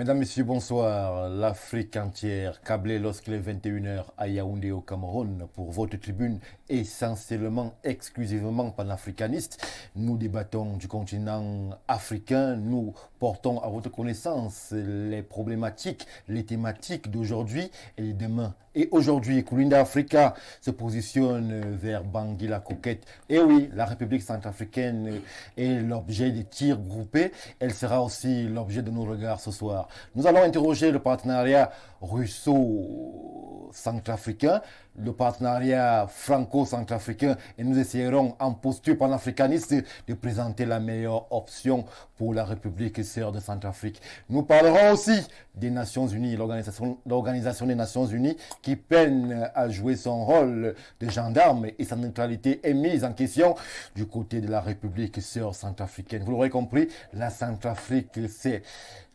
Mesdames, Messieurs, bonsoir. L'Afrique entière câblée lorsqu'il est 21 h à Yaoundé au Cameroun pour votre tribune essentiellement, exclusivement panafricaniste. Nous débattons du continent africain. Nous portons à votre connaissance les problématiques, les thématiques d'aujourd'hui et de demain. Et aujourd'hui, Koulinda Africa se positionne vers Bangui la Coquette. Et oui, la République centrafricaine est l'objet des tirs groupés. Elle sera aussi l'objet de nos regards ce soir. Nous allons interroger le partenariat russo-centrafricain, le partenariat franco-centrafricain et nous essayerons en posture panafricaniste de présenter la meilleure option pour la République sœur de Centrafrique. Nous parlerons aussi des Nations Unies, l'Organisation des Nations Unies qui peine à jouer son rôle de gendarme et sa neutralité est mise en question du côté de la République sœur centrafricaine. Vous l'aurez compris, la Centrafrique, c'est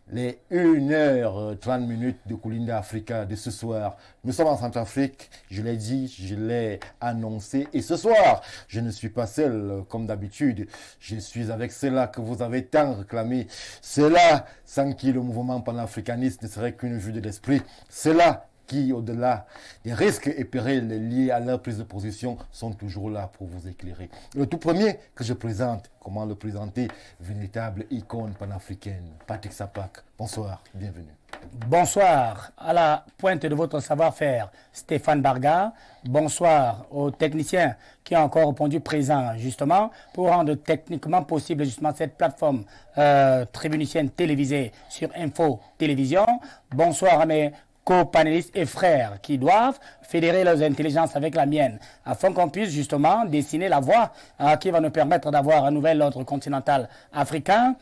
les 1h30 de Koulinda Africa de ce soir. Nous sommes en Centrafrique, je l'ai dit, je l'ai annoncé. Et ce soir, je ne suis pas seul comme d'habitude. Je suis avec ceux-là que vous avez tant réclamé. Ceux-là sans qui le mouvement panafricaniste ne serait qu'une vue de l'esprit. Ceux-là qui, au-delà des risques et périls liés à leur prise de position, sont toujours là pour vous éclairer. Le tout premier que je présente, comment le présenter, véritable icône panafricaine, Patrick Sapak. Bonsoir, bienvenue. Bonsoir, à la pointe de votre savoir-faire, Stéphane Barga. Bonsoir aux techniciens qui ont encore répondu présent, justement, pour rendre techniquement possible, justement, cette plateforme tribunicienne télévisée sur Info Télévision. Bonsoir à mes co-panélistes et frères qui doivent fédérer leurs intelligences avec la mienne afin qu'on puisse justement dessiner la voie qui va nous permettre d'avoir un nouvel ordre continental africain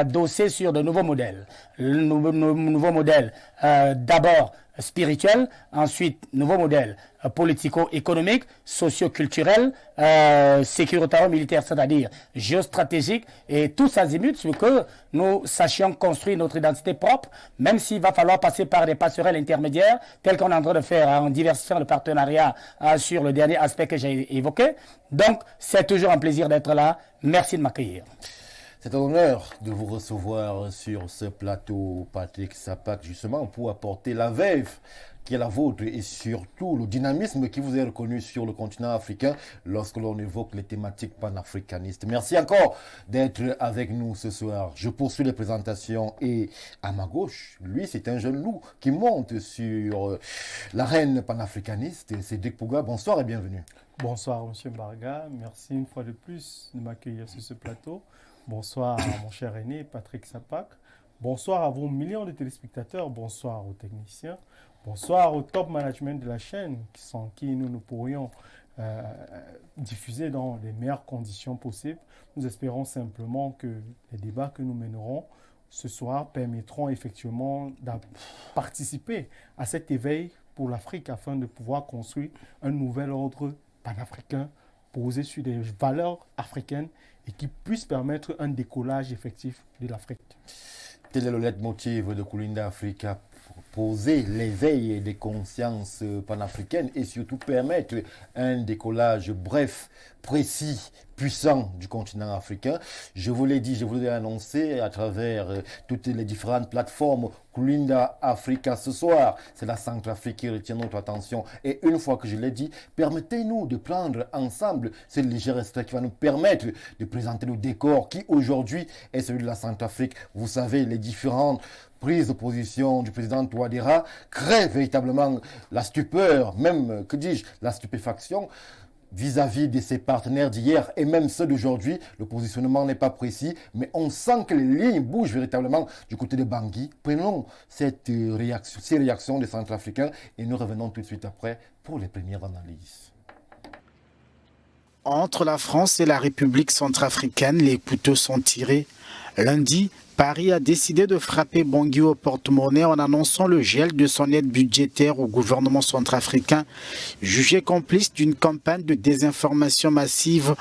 dossé sur de nouveaux modèles. Nouveaux modèles d'abord spirituel, ensuite nouveau modèle politico-économique, socio-culturel, sécuritaire-militaire, c'est-à-dire géostratégique et tous azimuts, ce que nous sachions construire notre identité propre, même s'il va falloir passer par des passerelles intermédiaires, telles qu'on est en train de faire en diversifiant le partenariat sur le dernier aspect que j'ai évoqué. Donc, c'est toujours un plaisir d'être là. Merci de m'accueillir. C'est un honneur de vous recevoir sur ce plateau, Patrick Sapak, justement pour apporter la veuve qui est la vôtre et surtout le dynamisme qui vous est reconnu sur le continent africain lorsque l'on évoque les thématiques panafricanistes. Merci encore d'être avec nous ce soir. Je poursuis les présentations et à ma gauche, lui c'est un jeune loup qui monte sur l'arène panafricaniste. Cédric Pouga, bonsoir et bienvenue. Bonsoir M. Barga, merci une fois de plus de m'accueillir sur ce plateau. Bonsoir à mon cher aîné Patrick Sapak. Bonsoir à vos millions de téléspectateurs. Bonsoir aux techniciens. Bonsoir au top management de la chaîne sans qui nous pourrions diffuser dans les meilleures conditions possibles. Nous espérons simplement que les débats que nous mènerons ce soir permettront effectivement de participer à cet éveil pour l'Afrique afin de pouvoir construire un nouvel ordre panafricain posé sur des valeurs africaines et qui puisse permettre un décollage effectif de l'Afrique. Tel est le leitmotiv de Koulinda Africa, poser l'éveil des consciences panafricaines et surtout permettre un décollage bref, précis, puissant du continent africain. Je vous l'ai dit, je vous l'ai annoncé à travers toutes les différentes plateformes. Koulinda Africa ce soir, c'est la Centrafrique qui retient notre attention. Et une fois que je l'ai dit, permettez-nous de prendre ensemble ce léger extrait qui va nous permettre de présenter le décor qui aujourd'hui est celui de la Centrafrique. Vous savez, les différentes prise de position du président Touadéra crée véritablement la stupeur, même, que dis-je, la stupéfaction vis-à-vis de ses partenaires d'hier et même ceux d'aujourd'hui. Le positionnement n'est pas précis, mais on sent que les lignes bougent véritablement du côté de Bangui. Prenons ces réactions des Centrafricains et nous revenons tout de suite après pour les premières analyses. Entre la France et la République centrafricaine, les couteaux sont tirés. Lundi, Paris a décidé de frapper Bangui au porte-monnaie en annonçant le gel de son aide budgétaire au gouvernement centrafricain, jugé complice d'une campagne de désinformation massive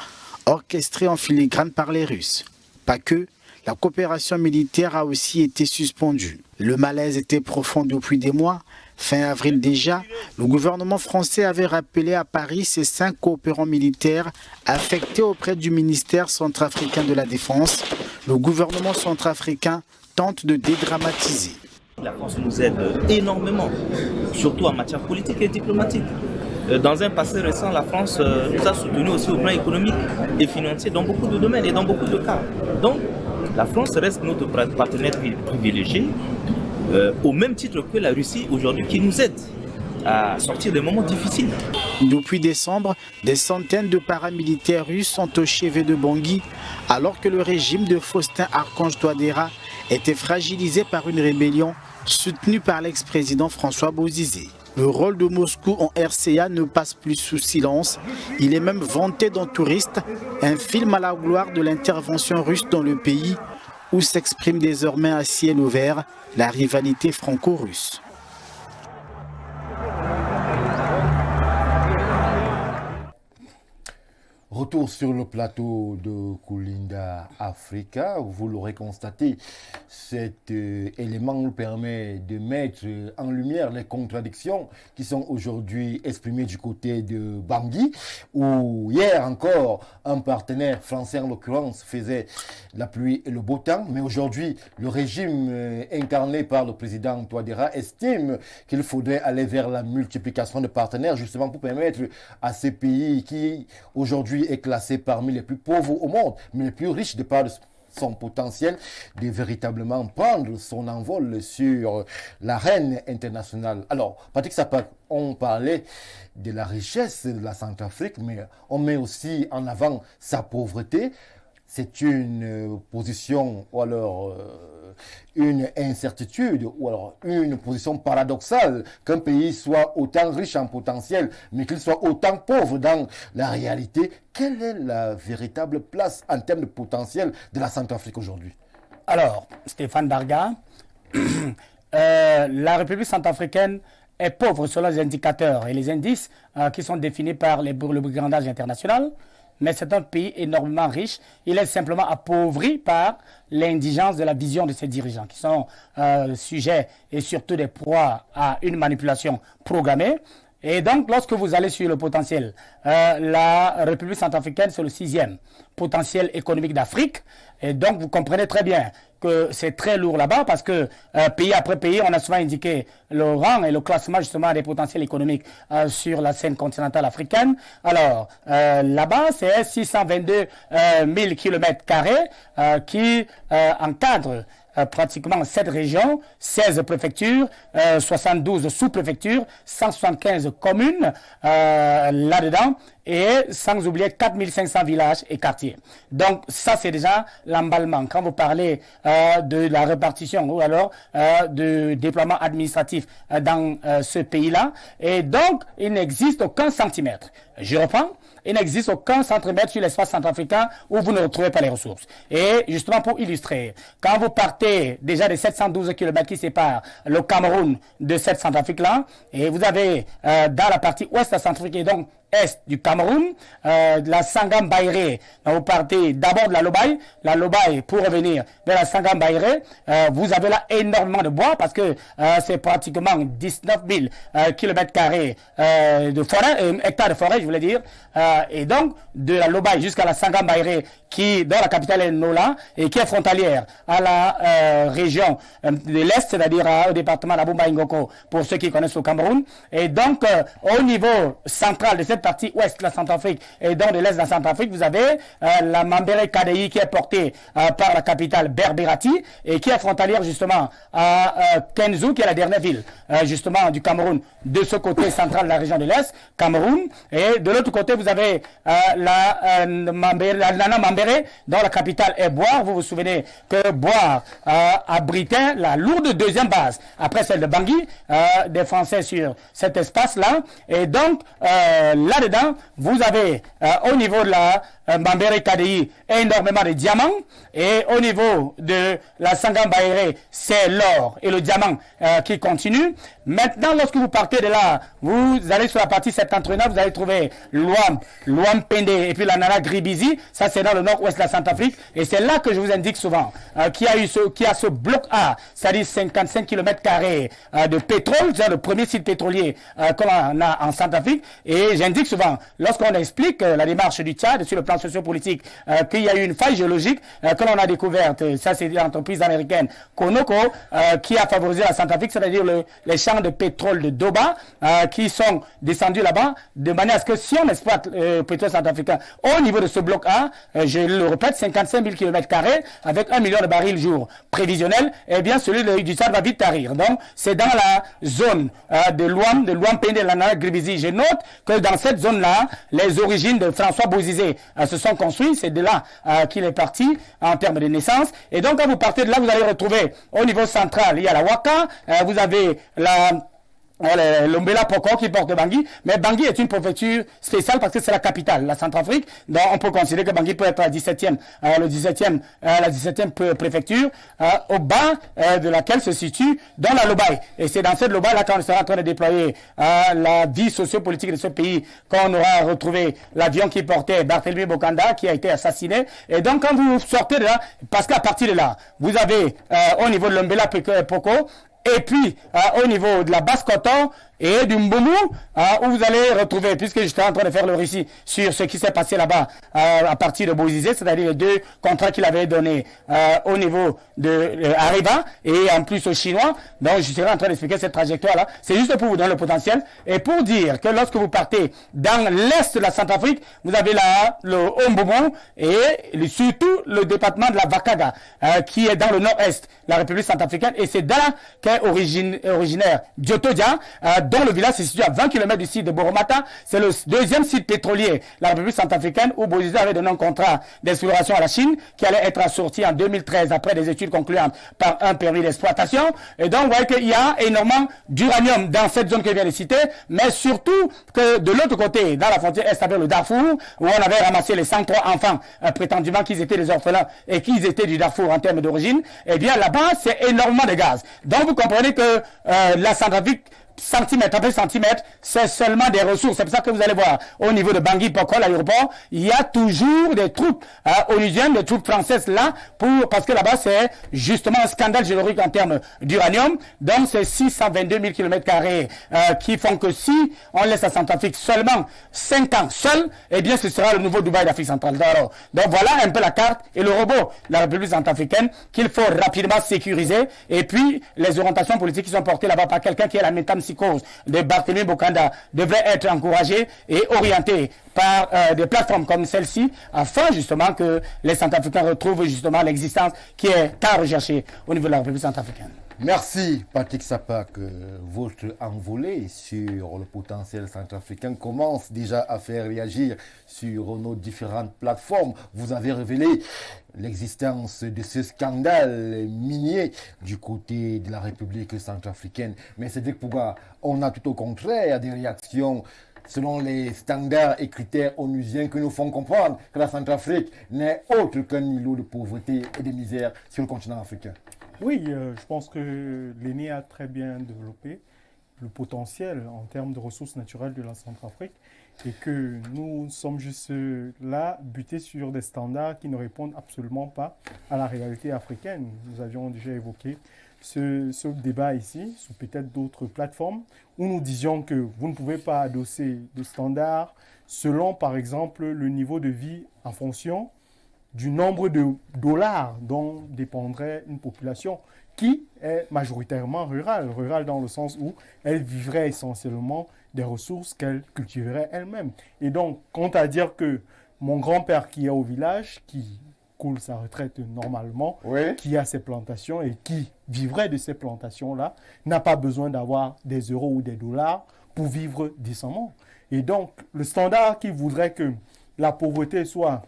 orchestrée en filigrane par les Russes. Pas que, la coopération militaire a aussi été suspendue. Le malaise était profond depuis des mois. Fin avril déjà, le gouvernement français avait rappelé à Paris ses 5 coopérants militaires affectés auprès du ministère centrafricain de la Défense. Le gouvernement centrafricain tente de dédramatiser. La France nous aide énormément, surtout en matière politique et diplomatique. Dans un passé récent, la France nous a soutenus aussi au plan économique et financier dans beaucoup de domaines et dans beaucoup de cas. Donc, la France reste notre partenaire privilégié, au même titre que la Russie aujourd'hui qui nous aide à sortir des moments difficiles. Depuis décembre, des centaines de paramilitaires russes sont au chevet de Bangui, alors que le régime de Faustin Archange Touadéra était fragilisé par une rébellion soutenue par l'ex-président François Bozizé. Le rôle de Moscou en RCA ne passe plus sous silence. Il est même vanté dans Touriste, un film à la gloire de l'intervention russe dans le pays, où s'exprime désormais à ciel ouvert la rivalité franco-russe. Retour sur le plateau de Kulinda Africa. Vous l'aurez constaté, cet élément nous permet de mettre en lumière les contradictions qui sont aujourd'hui exprimées du côté de Bangui, où hier encore, un partenaire français en l'occurrence faisait la pluie et le beau temps. Mais aujourd'hui, le régime incarné par le président Touadéra estime qu'il faudrait aller vers la multiplication de partenaires justement pour permettre à ces pays qui aujourd'hui est classé parmi les plus pauvres au monde, mais les plus riches de par son potentiel, de véritablement prendre son envol sur l'arène internationale. Alors, Patrick Sapak, on parlait de la richesse de la Centrafrique, mais on met aussi en avant sa pauvreté. C'est une position ou alors une incertitude ou alors une position paradoxale qu'un pays soit autant riche en potentiel mais qu'il soit autant pauvre dans la réalité. Quelle est la véritable place en termes de potentiel de la Centrafrique aujourd'hui? Alors, Stéphane Barga, la République centrafricaine est pauvre selon les indicateurs et les indices qui sont définis par le brigandage international. Mais c'est un pays énormément riche. Il est simplement appauvri par l'indigence de la vision de ses dirigeants, qui sont sujets et surtout des proies à une manipulation programmée. Et donc, lorsque vous allez sur le potentiel, la République centrafricaine, c'est le 6e potentiel économique d'Afrique. Et donc, vous comprenez très bien que c'est très lourd là-bas parce que pays après pays, on a souvent indiqué le rang et le classement justement des potentiels économiques sur la scène continentale africaine. Alors, là-bas, c'est 622 000 km² qui encadrent pratiquement 7 régions, 16 préfectures, 72 sous-préfectures, 175 communes là-dedans et sans oublier 4500 villages et quartiers. Donc ça c'est déjà l'emballement. Quand vous parlez de la répartition ou alors de déploiement administratif dans ce pays-là, et donc il n'existe aucun centimètre. Je reprends. Il n'existe aucun centimètre sur l'espace centrafricain où vous ne retrouvez pas les ressources. Et justement pour illustrer, quand vous partez déjà des 712 km qui séparent le Cameroun de cette Centrafrique-là, et vous avez dans la partie ouest de la Centrafrique, et donc est du Cameroun, la Sangam Baïré, vous partez d'abord de la Lobaye pour revenir vers la Sangam Baïré, vous avez là énormément de bois parce que c'est pratiquement 19 000 km² de forêt, hectares de forêt je voulais dire, et donc de la Lobaye jusqu'à la Sangam Baïré qui dans la capitale est Nola et qui est frontalière à la région de l'Est, c'est-à-dire au département d'Abomba Ngoko pour ceux qui connaissent le Cameroun, et donc au niveau central de cette partie ouest de la Centrafrique et donc de l'est de la Centrafrique, vous avez la Mambere KDI qui est portée par la capitale Berbérati et qui est frontalière justement à Kenzu qui est la dernière ville justement du Cameroun de ce côté central de la région de l'Est, Cameroun, et de l'autre côté vous avez la Nana Mambere dont la capitale est Boire. Vous vous souvenez que Boire abritait la lourde deuxième base après celle de Bangui des Français sur cet espace-là, et donc là-dedans, vous avez au niveau de la Mambere KDI énormément de diamants, et au niveau de la Sangam Baïré, c'est l'or et le diamant qui continue. Maintenant, lorsque vous partez de là, vous allez sur la partie septentrionale, vous allez trouver Luam Pende et puis la Nana Gribizi, ça c'est dans le nord-ouest de la Centrafrique, et c'est là que je vous indique souvent qu'il y a ce bloc A, c'est-à-dire 55 km² de pétrole, c'est le premier site pétrolier qu'on a en Centrafrique, et j'indique critique souvent, lorsqu'on explique la démarche du Tchad sur le plan sociopolitique, qu'il y a eu une faille géologique que l'on a découverte. Ça, c'est l'entreprise américaine Conoco qui a favorisé la Centrafrique, c'est-à-dire les champs de pétrole de Doba qui sont descendus là-bas, de manière à ce que si on exploite le pétrole centrafricain au niveau de ce bloc A, je le répète, 55 000 km² avec 1 million de barils jour prévisionnel, eh bien celui du Tchad va vite tarir. Donc c'est dans la zone de Luam Pende Lana Gribizi. Je note que dans cette zone-là, les origines de François Bozizé se sont construites. C'est de là qu'il est parti en termes de naissance. Et donc quand vous partez de là, vous allez retrouver au niveau central, il y a la Waka, vous avez l'Ombela Poko qui porte Bangui, mais Bangui est une préfecture spéciale parce que c'est la capitale, la Centrafrique. Donc on peut considérer que Bangui peut être la 17e préfecture au bas de laquelle se situe dans la Lobaye. Et c'est dans cette Lobaye là qu'on sera en train de déployer la vie sociopolitique de ce pays qu'on aura retrouvé l'avion qui portait Barthélemy Bokanda qui a été assassiné. Et donc quand vous sortez de là, parce qu'à partir de là, vous avez au niveau de l'Ombela Poko, et puis, au niveau de la Basse-Coton et du Mboumou, où vous allez retrouver, puisque j'étais en train de faire le récit sur ce qui s'est passé là-bas à partir de Bozizé, c'est-à-dire les 2 contrats qu'il avait donnés au niveau de Arriva et en plus aux Chinois. Donc, je serai en train d'expliquer cette trajectoire-là. C'est juste pour vous donner le potentiel et pour dire que lorsque vous partez dans l'est de la Centrafrique, vous avez là le Mboumou et surtout le département de la Vakaga, qui est dans le nord-est, la République centrafricaine, et c'est là qu'est originaire Diotodia, dont le village se situe à 20 km du site de Boromata. C'est le 2e site pétrolier, la République centrafricaine, où Bozizé avait donné un contrat d'exploration à la Chine, qui allait être assorti en 2013 après des études concluantes par un permis d'exploitation. Et donc, vous voyez qu'il y a énormément d'uranium dans cette zone que je viens de citer, mais surtout que de l'autre côté, dans la frontière est avec le Darfour, où on avait ramassé les 103 enfants, prétendument qu'ils étaient des orphelins et qu'ils étaient du Darfour en termes d'origine, eh bien là-bas, c'est énormément de gaz. Donc, vous comprenez que la Centrafrique, centimètre après centimètre, c'est seulement des ressources. C'est pour ça que vous allez voir au niveau de Bangui, Poko, l'aéroport, il y a toujours des troupes onusiennes, des troupes françaises là, parce que là-bas c'est justement un scandale géologique en termes d'uranium. Donc c'est 622 000 km² qui font que si on laisse la Centrafrique seulement 5 ans seul, eh bien ce sera le nouveau Dubaï d'Afrique centrale. Donc voilà un peu la carte et le robot de la République centrafricaine qu'il faut rapidement sécuriser, et puis les orientations politiques qui sont portées là-bas par quelqu'un qui est la méthampsychose de Barthélemy Bokanda devraient être encouragées et orientées par des plateformes comme celle-ci, afin justement que les Centrafricains retrouvent justement l'existence qui est à rechercher au niveau de la République centrafricaine. Merci Patrick Sapak. Votre envolée sur le potentiel centrafricain commence déjà à faire réagir sur nos différentes plateformes. Vous avez révélé l'existence de ce scandale minier du côté de la République centrafricaine. Mais c'est dire pourquoi on a tout au contraire des réactions selon les standards et critères onusiens que nous font comprendre que la Centrafrique n'est autre qu'un îlot de pauvreté et de misère sur le continent africain. Oui, je pense que l'ENI a très bien développé le potentiel en termes de ressources naturelles de la Centrafrique et que nous sommes juste là butés sur des standards qui ne répondent absolument pas à la réalité africaine. Nous avions déjà évoqué ce débat ici, sur peut-être d'autres plateformes, où nous disions que vous ne pouvez pas adosser des standards selon, par exemple, le niveau de vie en fonction du nombre de dollars dont dépendrait une population qui est majoritairement rurale. Rurale dans le sens où elle vivrait essentiellement des ressources qu'elle cultiverait elle-même. Et donc, quant à dire que mon grand-père qui est au village, qui coule sa retraite normalement, oui, qui a ses plantations et qui vivrait de ces plantations-là, n'a pas besoin d'avoir des euros ou des dollars pour vivre décemment. Et donc, le standard qui voudrait que la pauvreté soit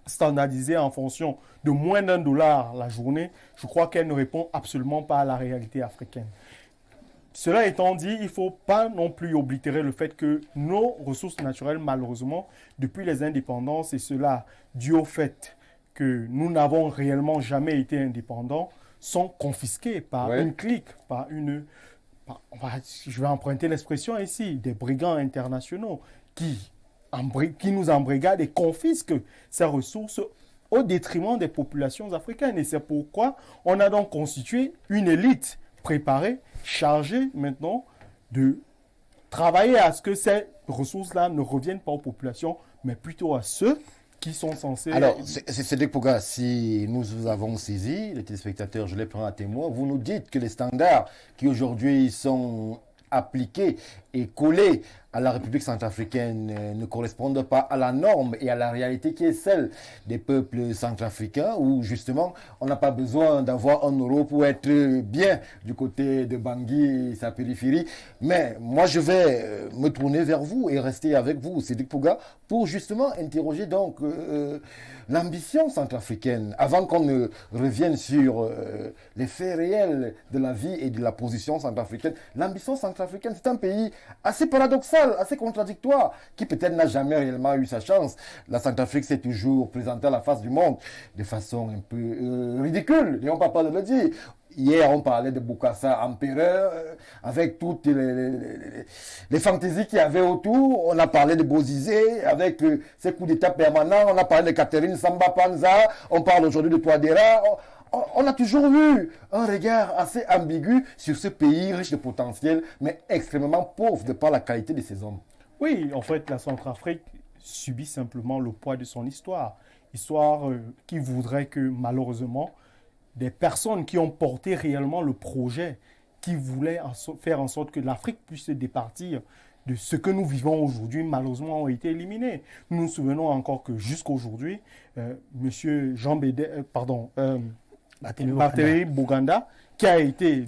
standardisée en fonction de moins d'$1 la journée, je crois qu'elle ne répond absolument pas à la réalité africaine. Cela étant dit, il ne faut pas non plus oblitérer le fait que nos ressources naturelles, malheureusement, depuis les indépendances, et cela dû au fait que nous n'avons réellement jamais été indépendants, sont confisquées par une clique, je vais emprunter l'expression ici, des brigands internationaux qui nous embrigadent et confisquent ces ressources au détriment des populations africaines. Et c'est pourquoi on a donc constitué une élite préparée, chargée maintenant de travailler à ce que ces ressources-là ne reviennent pas aux populations, mais plutôt à ceux qui sont censés... Alors, Cédric Pouga, si nous vous avons saisi, les téléspectateurs, je les prends à témoin, vous nous dites que les standards qui aujourd'hui sont appliqués et collés à la République centrafricaine ne correspondent pas à la norme et à la réalité qui est celle des peuples centrafricains, où justement on n'a pas besoin d'avoir un euro pour être bien du côté de Bangui et sa périphérie. Mais moi je vais me tourner vers vous et rester avec vous, Cédric Pouga, pour justement interroger donc l'ambition centrafricaine, avant qu'on ne revienne sur les faits réels de la vie et de la position centrafricaine. L'ambition centrafricaine, c'est un pays assez paradoxal, assez contradictoire, qui peut-être n'a jamais réellement eu sa chance. La Centrafrique s'est toujours présentée à la face du monde de façon un peu ridicule, n'ayons pas peur de le dire. Hier, on parlait de Bokassa empereur, avec toutes les fantaisies qu'il y avait autour. On a parlé de Bozizé, avec ses coups d'État permanents. On a parlé de Catherine Samba Panza. On parle aujourd'hui de Touadéra. On a toujours eu un regard assez ambigu sur ce pays riche de potentiel, mais extrêmement pauvre de par la qualité de ses hommes. Oui, en fait, la Centrafrique subit simplement le poids de son histoire. Histoire qui voudrait que, malheureusement, des personnes qui ont porté réellement le projet, qui voulaient faire en sorte que l'Afrique puisse se départir de ce que nous vivons aujourd'hui, malheureusement, ont été éliminés. Nous nous souvenons encore que jusqu'à aujourd'hui, M. Jean Bédé, Barthélémy Boganda,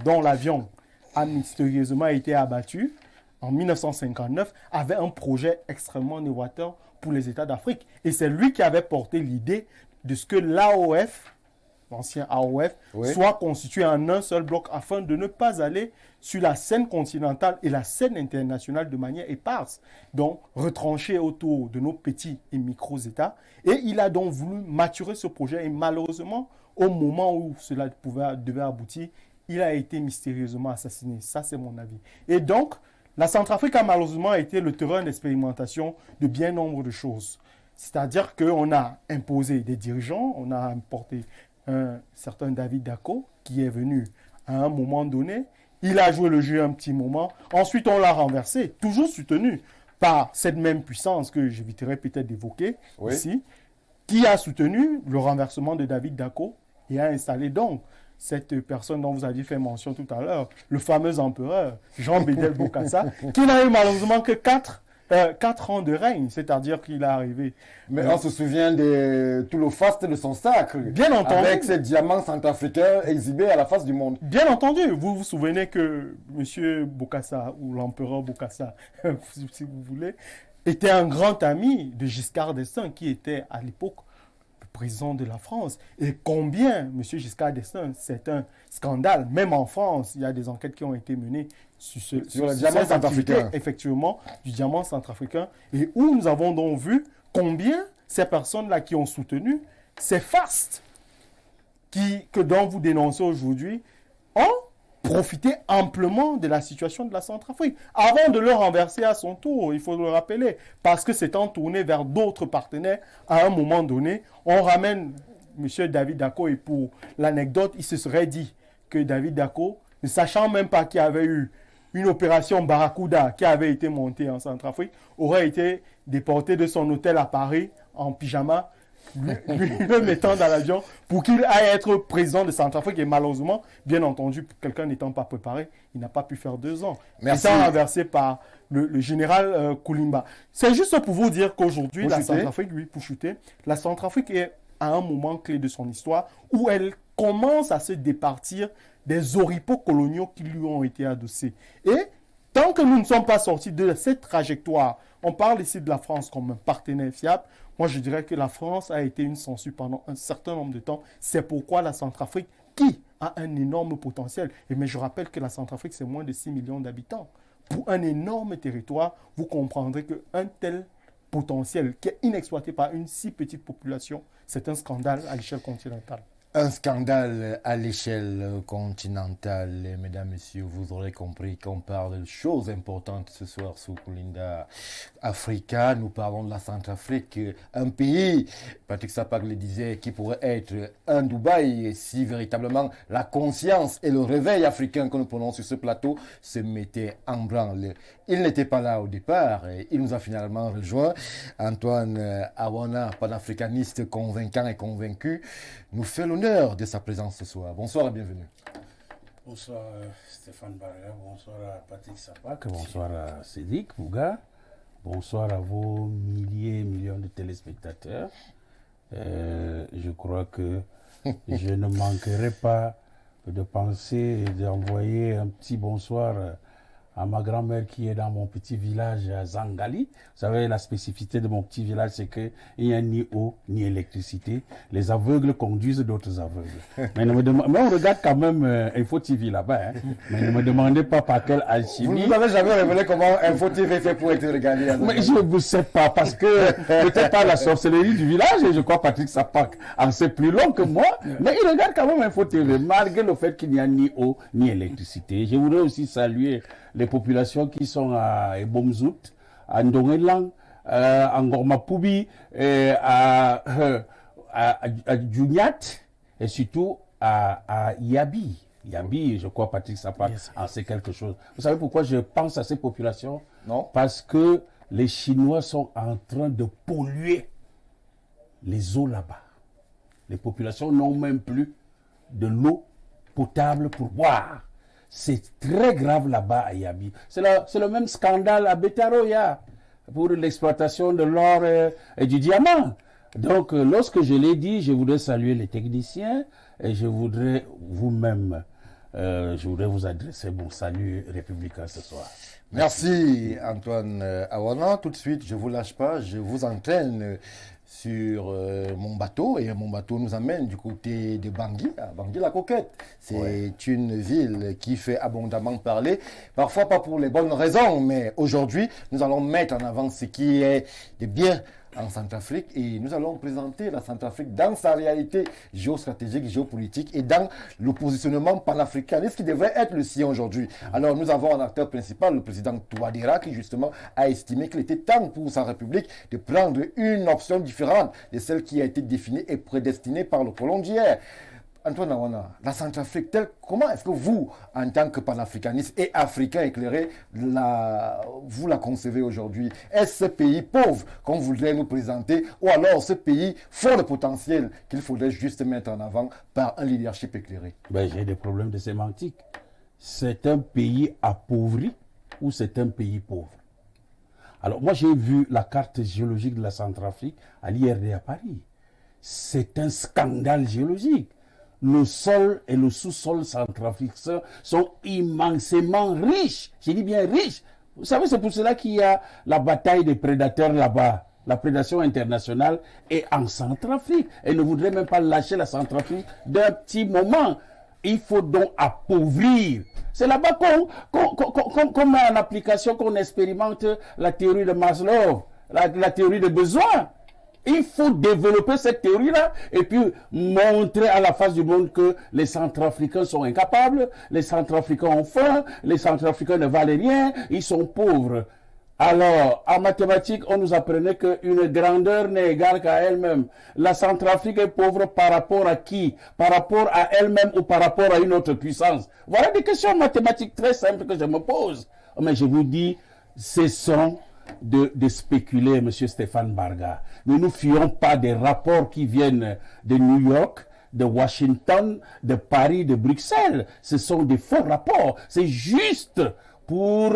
dont l'avion a mystérieusement été abattu en 1959, avait un projet extrêmement novateur pour les États d'Afrique. Et c'est lui qui avait porté l'idée de ce que l'AOF, l'ancien AOF, soit constitué en un seul bloc afin de ne pas aller sur la scène continentale et la scène internationale de manière éparse, donc retranché autour de nos petits et micro-États. Et il a donc voulu maturer ce projet et malheureusement, au moment où cela devait aboutir, il a été mystérieusement assassiné. Ça, c'est mon avis. Et donc, la Centrafrique a malheureusement été le terrain d'expérimentation de bien nombre de choses. C'est-à-dire qu'on a imposé des dirigeants, on a importé un certain David Dacko qui est venu à un moment donné. Il a joué le jeu un petit moment. Ensuite, on l'a renversé, toujours soutenu par cette même puissance que j'éviterai peut-être d'évoquer ici, qui a soutenu le renversement de David Dacko et a installé donc cette personne dont vous aviez fait mention tout à l'heure, le fameux empereur Jean Bédel Bokassa, qui n'a eu malheureusement que 4 ans de règne, c'est-à-dire qu'il est arrivé. Mais on se souvient de tout le faste de son sacre. Bien entendu. Avec ces diamants centrafricains exhibés à la face du monde. Bien entendu. Vous vous souvenez que M. Bokassa, ou l'empereur Bokassa, si vous voulez, était un grand ami de Giscard d'Estaing, qui était à l'époque le président de la France. Et combien, M. Giscard d'Estaing, c'est un scandale. Même en France, il y a des enquêtes qui ont été menées sur le diamant centrafricain. Effectivement, du diamant centrafricain. Et où nous avons donc vu combien ces personnes-là qui ont soutenu ces fastes dont vous dénoncez aujourd'hui ont profité amplement de la situation de la Centrafrique avant de le renverser à son tour, il faut le rappeler, parce que s'étant tourné vers d'autres partenaires, à un moment donné, on ramène M. David Dacko et pour l'anecdote, il se serait dit que David Dacko, ne sachant même pas qu'il y avait eu une opération Barracuda qui avait été montée en Centrafrique, aurait été déporté de son hôtel à Paris en pyjama, lui le mettant dans l'avion pour qu'il aille être président de Centrafrique. Et malheureusement, bien entendu, quelqu'un n'étant pas préparé, il n'a pas pu faire 2 ans. Merci. Étant renversé par le général Koulimba. C'est juste pour vous dire qu'aujourd'hui, la Centrafrique, la Centrafrique est à un moment clé de son histoire où elle commence à se départir des oripeaux coloniaux qui lui ont été adossés. Et tant que nous ne sommes pas sortis de cette trajectoire, on parle ici de la France comme un partenaire fiable, moi je dirais que la France a été une censure pendant un certain nombre de temps. C'est pourquoi la Centrafrique, qui a un énorme potentiel, mais je rappelle que la Centrafrique c'est moins de 6 millions d'habitants. Pour un énorme territoire, vous comprendrez qu'un tel potentiel qui est inexploité par une si petite population, c'est un scandale à l'échelle continentale. Un scandale à l'échelle continentale. Mesdames, Messieurs, vous aurez compris qu'on parle de choses importantes ce soir sous Kulinda Africa. Nous parlons de la Centrafrique, un pays, Patrick Sapak le disait, qui pourrait être un Dubaï si véritablement la conscience et le réveil africain que nous prenons sur ce plateau se mettaient en branle. Il n'était pas là au départ, et il nous a finalement rejoint. Antoine Awana, panafricaniste convaincant et convaincu, nous fait l'honneur de sa présence ce soir. Bonsoir et bienvenue. Bonsoir Stéphane Barga, bonsoir à Patrick Sapak, bonsoir à Cédric Bouga, bonsoir à vos millions de téléspectateurs. Je crois que je ne manquerai pas de penser et d'envoyer un petit bonsoir à ma grand-mère qui est dans mon petit village à Zangali. Vous savez, la spécificité de mon petit village, c'est qu'il n'y a ni eau, ni électricité. Les aveugles conduisent d'autres aveugles. Mais on regarde quand même Info TV là-bas. Hein. Mais ne me demandez pas par quelle alchimie. Vous ne nous avez jamais révélé comment Info TV fait pour être regardé. Mais je ne sais pas, parce que peut-être pas la sorcellerie du village, et je crois Patrick Sapak en sait plus long que moi, mais il regarde quand même Info TV, malgré le fait qu'il n'y a ni eau, ni électricité. Je voudrais aussi saluer les populations qui sont à Ebomzout, à Ndongelang, à Ngormapoubi, à Djouniat, et surtout à Yabi. Yabi, je crois Patrick Sapak en sait quelque chose. Vous savez pourquoi je pense à ces populations? Non. Parce que les Chinois sont en train de polluer les eaux là-bas. Les populations n'ont même plus de l'eau potable pour boire. C'est très grave là-bas à Yabi. C'est le même scandale à Betaroya pour l'exploitation de l'or et du diamant. Donc, lorsque je l'ai dit, je voudrais saluer les techniciens et je voudrais vous-même, je voudrais vous adresser mon salut républicain ce soir. Merci Antoine Awana. Tout de suite, je ne vous lâche pas, je vous entraîne sur mon bateau, et mon bateau nous amène du côté de Bangui, à Bangui-la-Coquette. C'est une ville qui fait abondamment parler, parfois pas pour les bonnes raisons, mais aujourd'hui, nous allons mettre en avant ce qui est de bien en Centrafrique, et nous allons présenter la Centrafrique dans sa réalité géostratégique, géopolitique, et dans le positionnement panafricaniste qui devrait être le sien aujourd'hui. Alors nous avons un acteur principal, le président Touadéra, qui justement a estimé qu'il était temps pour sa République de prendre une option différente de celle qui a été définie et prédestinée par le colon d'hier. Antoine Awana, la Centrafrique, comment est-ce que vous, en tant que panafricaniste et africain éclairé, vous la concevez aujourd'hui? Est-ce ce pays pauvre qu'on voudrait nous présenter, ou alors ce pays fort de potentiel qu'il faudrait juste mettre en avant par un leadership éclairé? J'ai des problèmes de sémantique. C'est un pays appauvri ou c'est un pays pauvre? Alors moi j'ai vu la carte géologique de la Centrafrique à l'IRD à Paris. C'est un scandale géologique. Le sol et le sous-sol centrafricain sont immensément riches. Je dis bien riches. Vous savez, c'est pour cela qu'il y a la bataille des prédateurs là-bas. La prédation internationale est en Centrafrique. Elle ne voudrait même pas lâcher la Centrafrique d'un petit moment. Il faut donc appauvrir. C'est là-bas qu'on met en application, qu'on expérimente la théorie de Maslow, la théorie des besoins. Il faut développer cette théorie-là et puis montrer à la face du monde que les Centrafricains sont incapables, les Centrafricains ont faim, les Centrafricains ne valent rien, ils sont pauvres. Alors, en mathématiques, on nous apprenait qu'une grandeur n'est égale qu'à elle-même. La Centrafrique est pauvre par rapport à qui? Par rapport à elle-même ou par rapport à une autre puissance? Voilà des questions mathématiques très simples que je me pose. Mais je vous dis, cessons de spéculer, M. Stéphane Barga. Nous ne fions pas des rapports qui viennent de New York, de Washington, de Paris, de Bruxelles. Ce sont des faux rapports. C'est juste pour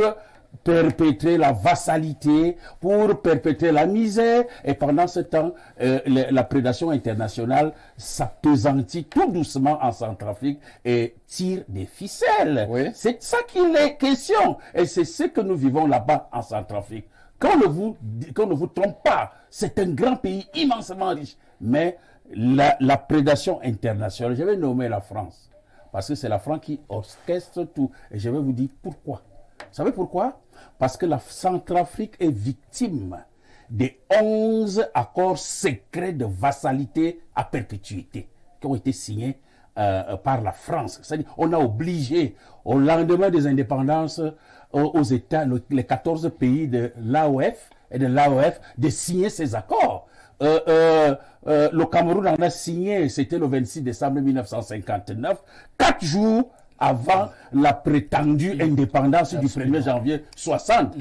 perpétrer la vassalité, pour perpétrer la misère, et pendant ce temps, la prédation internationale s'appesantit tout doucement en Centrafrique et tire des ficelles. Oui. C'est ça qu'il est question, et c'est ce que nous vivons là-bas en Centrafrique. Qu'on ne vous trompe pas, c'est un grand pays immensément riche, mais la prédation internationale, je vais nommer la France, parce que c'est la France qui orchestre tout, et je vais vous dire pourquoi. Vous savez pourquoi? Parce que la Centrafrique est victime des 11 accords secrets de vassalité à perpétuité qui ont été signés par la France. C'est-à-dire on a obligé, au lendemain des indépendances, aux États, les 14 pays de l'AOF et de l'AOF, de signer ces accords. Le Cameroun en a signé, c'était le 26 décembre 1959, 4 jours avant la prétendue indépendance du 1er janvier 60.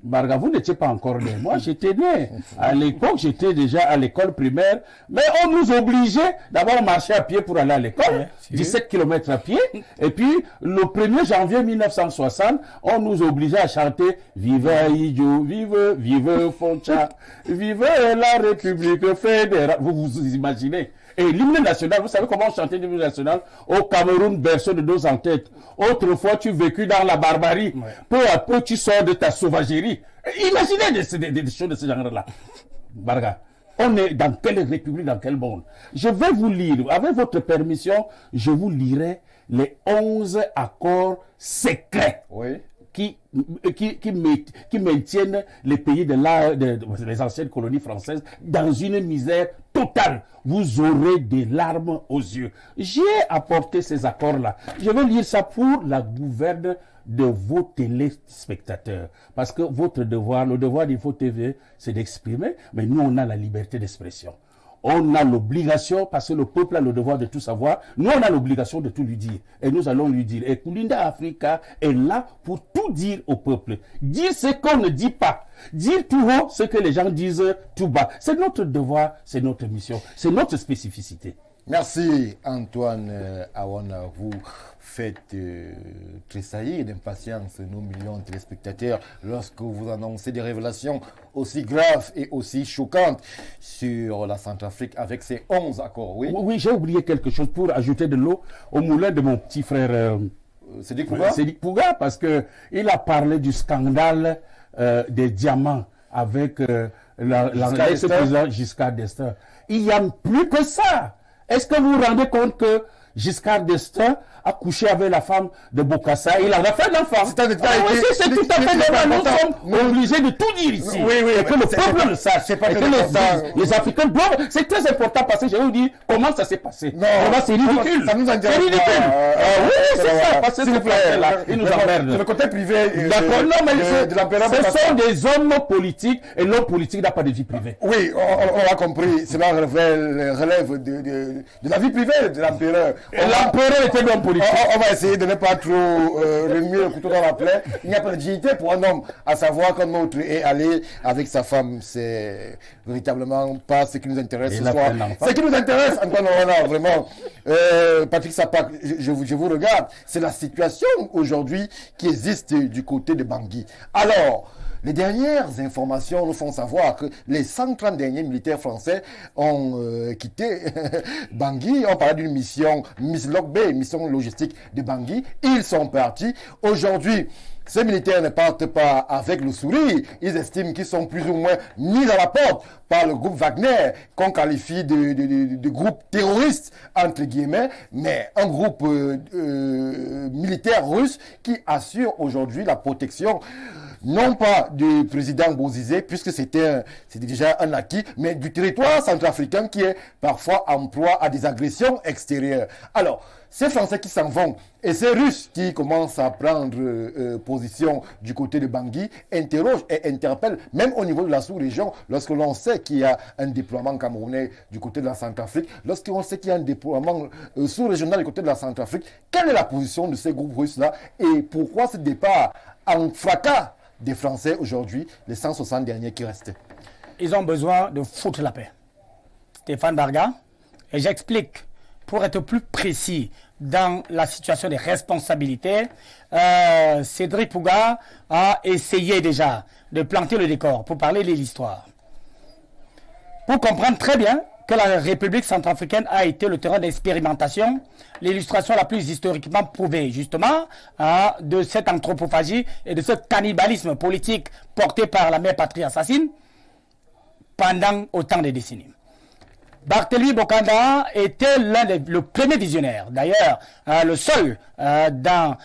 Barga, vous n'étiez pas encore né. Moi, j'étais né. À l'époque, j'étais déjà à l'école primaire. Mais on nous obligeait d'abord marcher à pied pour aller à l'école. 17 km à pied. Et puis, le 1er janvier 1960, on nous obligeait à chanter « Vive Aïdjo, vive Foncha, vive la République fédérale ». Vous vous imaginez. Et l'hymne national, vous savez comment on chantait l'hymne national? Au Cameroun, berceau de nos ancêtres. Autrefois, tu vécu dans la barbarie. Ouais. Peu à peu, tu sors de ta sauvagerie. Imaginez des choses de ce genre-là. Barga, on est dans quelle république, dans quel monde? Je vais vous lire, avec votre permission, je vous lirai les 11 accords secrets. Oui. Qui maintiennent les pays les anciennes colonies françaises dans une misère totale. Vous aurez des larmes aux yeux. J'ai apporté ces accords-là. Je vais lire ça pour la gouverne de vos téléspectateurs. Parce que votre devoir, le devoir d'Info TV, c'est d'exprimer, mais nous, on a la liberté d'expression. On a l'obligation, parce que le peuple a le devoir de tout savoir, nous on a l'obligation de tout lui dire. Et nous allons lui dire. Et Kulinda Africa est là pour tout dire au peuple. Dire ce qu'on ne dit pas. Dire tout haut ce que les gens disent tout bas. C'est notre devoir, c'est notre mission, c'est notre spécificité. Merci Antoine Awana. Vous faites tressaillir d'impatience nos millions de téléspectateurs lorsque vous annoncez des révélations aussi graves et aussi choquantes sur la Centrafrique avec ces 11 accords. Oui, oui, j'ai oublié quelque chose pour ajouter de l'eau au moulin de mon petit frère Sédik Pouga. Sédik Pouga, parce qu'il a parlé du scandale des diamants avec l'ex-président Giscard d'Estaing. Il y a plus que ça. Est-ce que vous vous rendez compte que Giscard d'Estaing a couché avec la femme de Bokassa, il en a fait l'enfant. C'est un détail. Oui, c'est tout à fait normal. Nous sommes obligés de tout dire ici. Oui, oui, et que le peuple le sache. Et que les Africains doivent. C'est très important parce que je vais vous dire comment ça s'est passé. Non, c'est ridicule. Ça nous intéresse. C'est ridicule. Oui, c'est ça. Parce que s'il vous plaît, là, ils nous emmerdent. C'est le côté privé. D'accord, non, mais ce sont des hommes politiques et l'homme politique n'a pas de vie privée. Oui, on a compris. Cela relève de la vie privée de l'empereur. L'empereur était l'homme politique. On va essayer de ne pas trop remuer le couteau dans la plaie. Il n'y a pas de dignité pour un homme, à savoir qu'un autre est allé avec sa femme. C'est véritablement pas ce qui nous intéresse ce soir. Ce qui nous intéresse, Antoine Awana, vraiment, Patrick Sapak, je vous regarde, c'est la situation aujourd'hui qui existe du côté de Bangui. Alors, les dernières informations nous font savoir que les 130 derniers militaires français ont quitté Bangui. On parlait d'une mission, Miss Lokbe, mission logistique de Bangui. Ils sont partis. Aujourd'hui, ces militaires ne partent pas avec le sourire. Ils estiment qu'ils sont plus ou moins mis à la porte par le groupe Wagner, qu'on qualifie de groupe terroriste, entre guillemets, mais un groupe militaire russe qui assure aujourd'hui la protection non pas du président Bozizé, puisque c'était déjà un acquis, mais du territoire centrafricain qui est parfois en proie à des agressions extérieures. Alors, ces Français qui s'en vont et ces Russes qui commencent à prendre position du côté de Bangui interrogent et interpellent, même au niveau de la sous-région, lorsque l'on sait qu'il y a un déploiement camerounais du côté de la Centrafrique, lorsqu'on sait qu'il y a un déploiement sous-régional du côté de la Centrafrique, quelle est la position de ces groupes russes-là et pourquoi ce départ en fracas des Français aujourd'hui, les 160 derniers qui restaient? Ils ont besoin de foutre la paix. Stéphane Barga, et j'explique, pour être plus précis dans la situation des responsabilités, Sédik Pouga a essayé déjà de planter le décor pour parler de l'histoire. Pour comprendre très bien que la République centrafricaine a été le terrain d'expérimentation, l'illustration la plus historiquement prouvée, justement, de cette anthropophagie et de ce cannibalisme politique porté par la mère patrie assassine pendant autant de décennies. Barthélemy Bokanda était le premier visionnaire, d'ailleurs le seul dans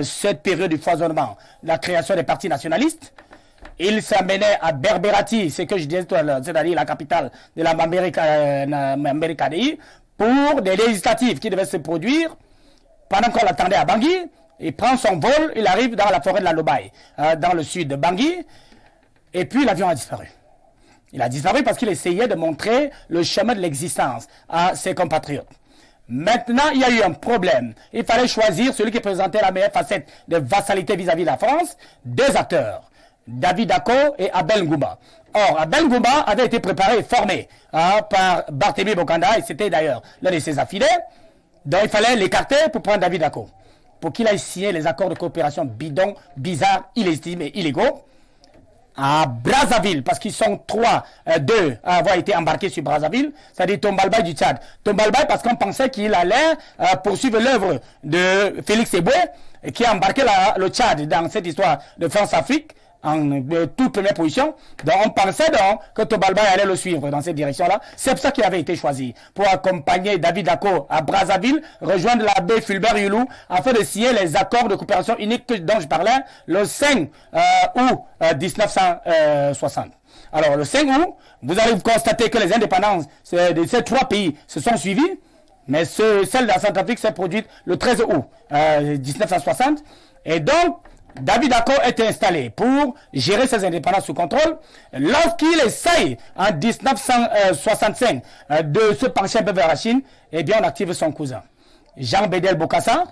cette période du foisonnement, la création des partis nationalistes. Il s'amenait à Berberati, ce que je disais tout à l'heure, c'est-à-dire la capitale de la Mambéricadie, pour des législatives qui devaient se produire. Pendant qu'on l'attendait à Bangui, il prend son vol, il arrive dans la forêt de la Lobaye, dans le sud de Bangui, et puis l'avion a disparu. Il a disparu parce qu'il essayait de montrer le chemin de l'existence à ses compatriotes. Maintenant, il y a eu un problème. Il fallait choisir celui qui présentait la meilleure facette de vassalité vis-à-vis de la France, deux acteurs, David Dacko et Abel Ngouba. Or, Abel Ngouba avait été préparé et formé par Barthélemy Bokanda, et c'était d'ailleurs l'un de ses affidés. Donc, il fallait l'écarter pour prendre David Dacko, pour qu'il aille signer les accords de coopération bidons, bizarres, illégitimes et illégaux à Brazzaville, parce qu'ils sont deux à avoir été embarqués sur Brazzaville, c'est-à-dire Tombalbaye du Tchad. Tombalbaye parce qu'on pensait qu'il allait poursuivre l'œuvre de Félix Eboué, qui a embarqué le Tchad dans cette histoire de France-Afrique, en toute première position. Donc on pensait donc que Tombalbaye allait le suivre dans cette direction-là. C'est pour ça qu'il avait été choisi, pour accompagner David Dacko à Brazzaville, rejoindre l'abbé Fulbert Yulou, afin de signer les accords de coopération unique dont je parlais le 5 août 1960. Alors le 5 août, vous allez constater que les indépendances de ces trois pays se sont suivies, mais celle de la Centrafrique s'est produite le 13 août 1960. Et donc, David Dacko était installé pour gérer ses indépendances sous contrôle. Lorsqu'il essaye en 1965 de se pencher un peu vers la Chine, eh bien on active son cousin, Jean Bédel Bokassa,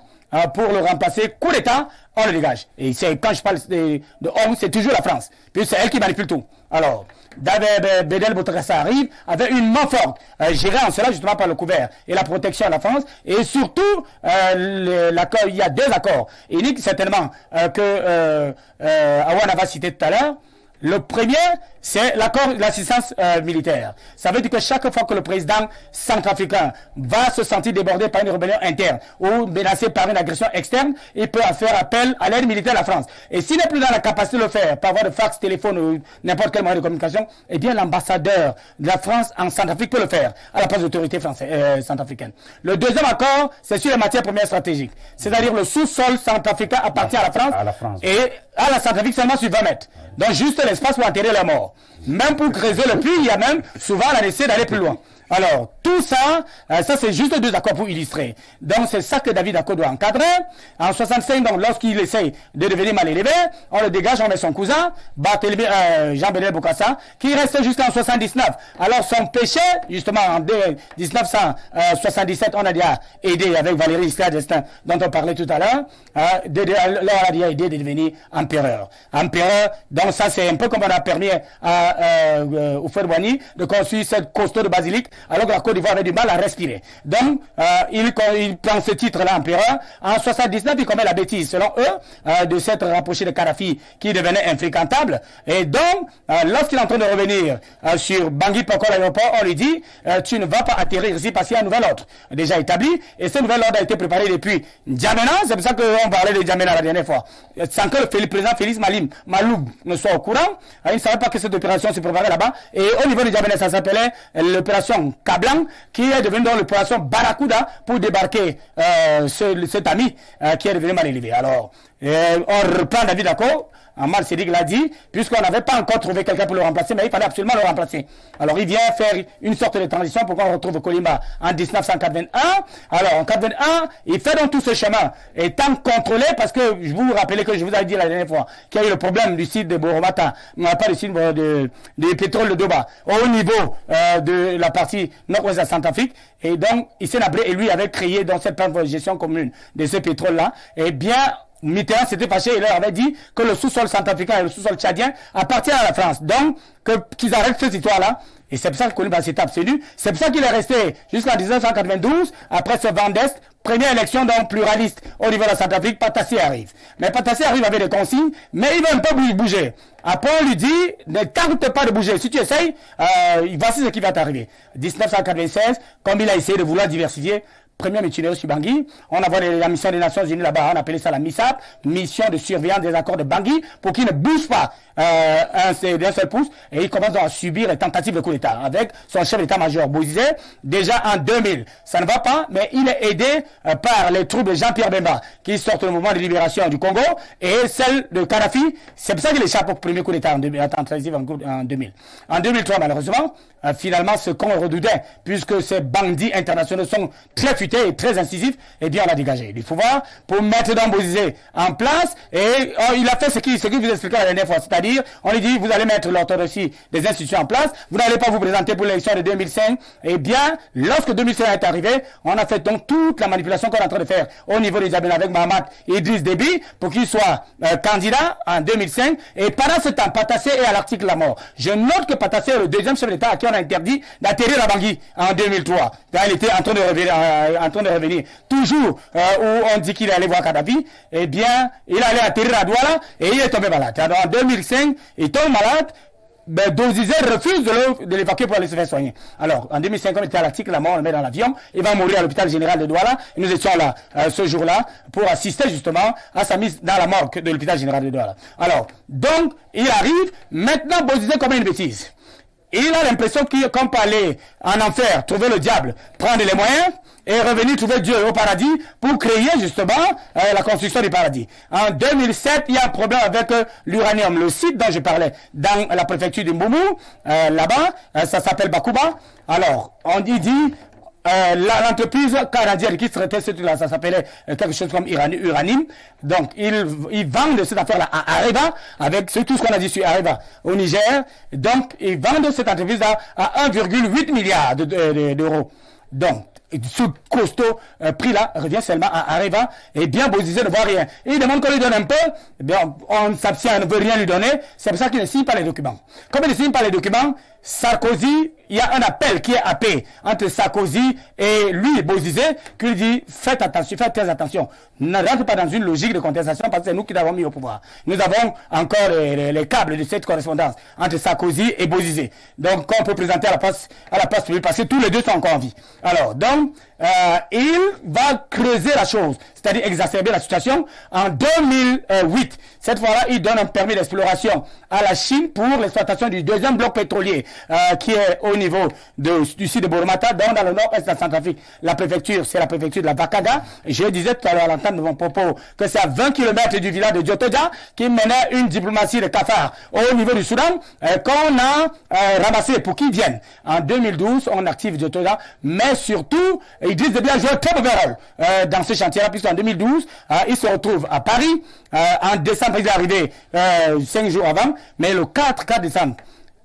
pour le remplacer. Coup d'État, on le dégage. Et quand je parle de on, c'est toujours la France. Puis c'est elle qui manipule tout. Alors, David Bédel Bokassa arrive avec une main forte, gérée en cela justement par le couvert et la protection de la France. Et surtout, il y a deux accords uniques certainement que Awana va citer tout à l'heure. Le premier, c'est l'accord d'assistance militaire. Ça veut dire que chaque fois que le président centrafricain va se sentir débordé par une rébellion interne ou menacé par une agression externe, il peut faire appel à l'aide militaire de la France. Et s'il n'est plus dans la capacité de le faire, par voie de fax, téléphone ou n'importe quel moyen de communication, eh bien l'ambassadeur de la France en Centrafrique peut le faire à la place de l'autorité centrafricaine. Le deuxième accord, c'est sur les matières premières stratégiques. C'est-à-dire le sous-sol centrafricain appartient à la France. Et à la Centrafrique seulement sur 20 mètres. Donc juste l'espace pour enterrer la mort. Même pour creuser le puits, il y a même souvent la nécessité d'aller plus loin. Alors, tout ça, ça c'est juste deux accords pour illustrer. Donc, c'est ça que David Dacko doit encadrer. En 65, donc, lorsqu'il essaye de devenir mal élevé, on le dégage, on met son cousin, Jean Bédel Bokassa, qui reste jusqu'en 79. Alors, son péché, justement, en 1977, on a déjà aidé avec Valéry Giscard d'Estaing, dont on parlait tout à l'heure, on a déjà aidé de devenir empereur. Donc ça, c'est un peu comme on a permis à Houphouët-Boigny de construire cette costaud de basilique, alors que la Côte d'Ivoire avait du mal à respirer. Donc, il prend ce titre-là, empereur. En 79, il commet la bêtise, selon eux, de s'être rapproché de Kadhafi, qui devenait infréquentable. Et donc, lorsqu'il est en train de revenir sur Bangui Poko, l'aéroport, on lui dit, tu ne vas pas atterrir ici parce qu'il y a un nouvel ordre déjà établi. Et ce nouvel ordre a été préparé depuis N'Djamena. C'est pour ça qu'on parlait de N'Djamena la dernière fois. Sans que le président Félix Maloub ne soit au courant, il ne savait pas que cette opération se préparait là-bas. Et au niveau de N'Djamena, ça s'appelait l'opération Kablan, qui est devenu dans l'opération Barracuda pour débarquer cet ami qui est devenu mal élevé. Alors, on reprend David Dacko. Amal Sédig l'a dit, puisqu'on n'avait pas encore trouvé quelqu'un pour le remplacer, mais il fallait absolument le remplacer. Alors il vient faire une sorte de transition pour qu'on retrouve Kolimba en 1981. Alors en 81, il fait donc tout ce chemin, étant contrôlé, parce que je vous rappelez que je vous avais dit la dernière fois qu'il y a eu le problème du site de Boromata, pas le site de pétrole de Doba, au niveau de la partie nord-ouest de la Centrafrique. Et donc Hissène Habré et lui avait créé dans cette plan de gestion commune de ce pétrole-là, et bien Mitterrand s'était fâché et leur avait dit que le sous-sol centrafricain et le sous-sol tchadien appartiennent à la France. Donc, qu'ils arrêtent cette histoire-là. Et c'est pour ça que Kolimba s'est abstenu. C'est pour ça qu'il est resté jusqu'en 1992, après ce vent d'Est, première élection donc pluraliste au niveau de la Centrafrique. Patassi arrive. Mais Patassi arrive avec des consignes, mais il ne veut pas bouger. Après, on lui dit, ne tente pas de bouger. Si tu essayes, voici ce qui va t'arriver. 1996, comme il a essayé de vouloir diversifier, première mutinerie sur Bangui. On a vu la mission des Nations Unies là-bas, on appelait ça la MISAP, mission de surveillance des accords de Bangui, pour qu'ils ne bougent pas d'un seul pouce. Et il commence donc à subir les tentatives de coup d'État avec son chef d'état-major Bozizé. Déjà en 2000, ça ne va pas, mais il est aidé par les troupes de Jean-Pierre Bemba qui sortent le mouvement de libération du Congo et celle de Kadhafi. C'est pour ça qu'il échappe au premier coup d'État en 2000. En 2003, malheureusement, finalement, ce qu'on redoutait, puisque ces bandits internationaux sont très futés et très incisifs, eh bien, on a dégagé du pouvoir pour mettre dans Bozizé en place. Et il a fait ce qu'il vous expliquait la dernière fois, c'est-à-dire, on lui dit, vous allez mettre l'orthodoxie des institutions en place, vous n'allez pas vous présenter pour l'élection de 2005. Eh bien, lorsque 2005 est arrivé, on a fait donc toute la manipulation qu'on est en train de faire au niveau des Djamena avec Mahamat et Idriss Déby pour qu'il soit candidat en 2005. Et pendant ce temps, Patassé est à l'article la mort. Je note que Patassé est le deuxième chef d'État à qui on a interdit d'atterrir à Bangui en 2003. Quand il était en train de revenir, toujours où on dit qu'il allait voir Kadhafi, eh bien, il allait atterrir à Douala et il est tombé malade. Alors, en 2005, il tombe malade. Bozizé refuse de l'évacuer pour aller se faire soigner. Alors, en 2005, on était à l'article, la mort, on le met dans l'avion, il va mourir à l'hôpital général de Douala, et nous étions là, ce jour-là, pour assister justement à sa mise dans la morgue de l'hôpital général de Douala. Alors, donc, il arrive, maintenant, Bozizé commet une bêtise. Il a l'impression qu'on peut aller en enfer, trouver le diable, prendre les moyens, et revenir trouver Dieu au paradis pour créer justement la construction du paradis. En 2007, il y a un problème avec l'uranium, le site dont je parlais, dans la préfecture de Mboumou, là-bas, ça s'appelle Bakuba. Alors, on dit l'entreprise canadienne qui traitait ce truc-là, ça s'appelait quelque chose comme Uranim. Donc, ils vendent cette affaire-là à Areva, avec tout ce qu'on a dit sur Areva au Niger. Donc, ils vendent cette entreprise-là à 1,8 milliard d'euros. Donc, ce costaud prix-là revient seulement à Areva, et bien Bozizé ne voit rien. Il demande qu'on lui donne un peu, eh bien, on s'abstient, on ne veut rien lui donner, c'est pour ça qu'il ne signe pas les documents. Comme il ne signe pas les documents, Sarkozy, il y a un appel qui est appelé entre Sarkozy et lui, Bozizé, qui lui dit, faites attention, faites très attention. Ne rentre pas dans une logique de contestation parce que c'est nous qui l'avons mis au pouvoir. Nous avons encore les câbles de cette correspondance entre Sarkozy et Bozizé. Donc, on peut présenter à la place publique parce que tous les deux sont encore en vie. Alors, donc, il va creuser la chose, c'est-à-dire exacerber la situation. En 2008, cette fois-là, il donne un permis d'exploration à la Chine pour l'exploitation du deuxième bloc pétrolier qui est au niveau du site de Boromata, dans le nord-est de la Centrafrique. La préfecture, c'est la préfecture de la Bakaga. Je disais tout à l'heure à l'entente de mon propos que c'est à 20 km du village de Djotoja qui menait une diplomatie de cafard au niveau du Soudan qu'on a ramassé pour qu'ils viennent. En 2012, on active Djotoja, mais surtout, Idriss Déby a joué un très mauvais rôle dans ce chantier-là, puisqu'en 2012, il se retrouve à Paris. En décembre, il est arrivé 5 jours avant, mais le 4 décembre,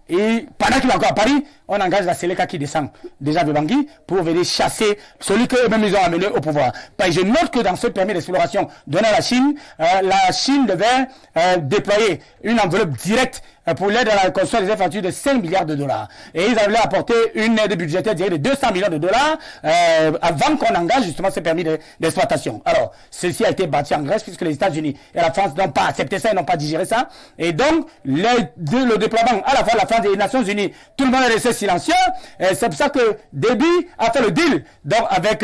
et pendant qu'il est encore à Paris, on engage la Séléka qui descend déjà de Bangui pour venir chasser celui qu'eux-mêmes ils ont amené au pouvoir. Je note que dans ce permis d'exploration donné à la Chine devait déployer une enveloppe directe pour l'aide à la construction des infrastructures de 5 milliards de dollars. Et ils avaient apporté une aide budgétaire directe de 200 millions de dollars avant qu'on engage justement ce permis d'exploitation. Alors, ceci a été bâti en Grèce puisque les États-Unis et la France n'ont pas accepté ça, ils n'ont pas digéré ça. Et donc, le déploiement à la fois de la France et des Nations Unies, tout le monde est resté silencieux. C'est pour ça que Déby a fait le deal donc avec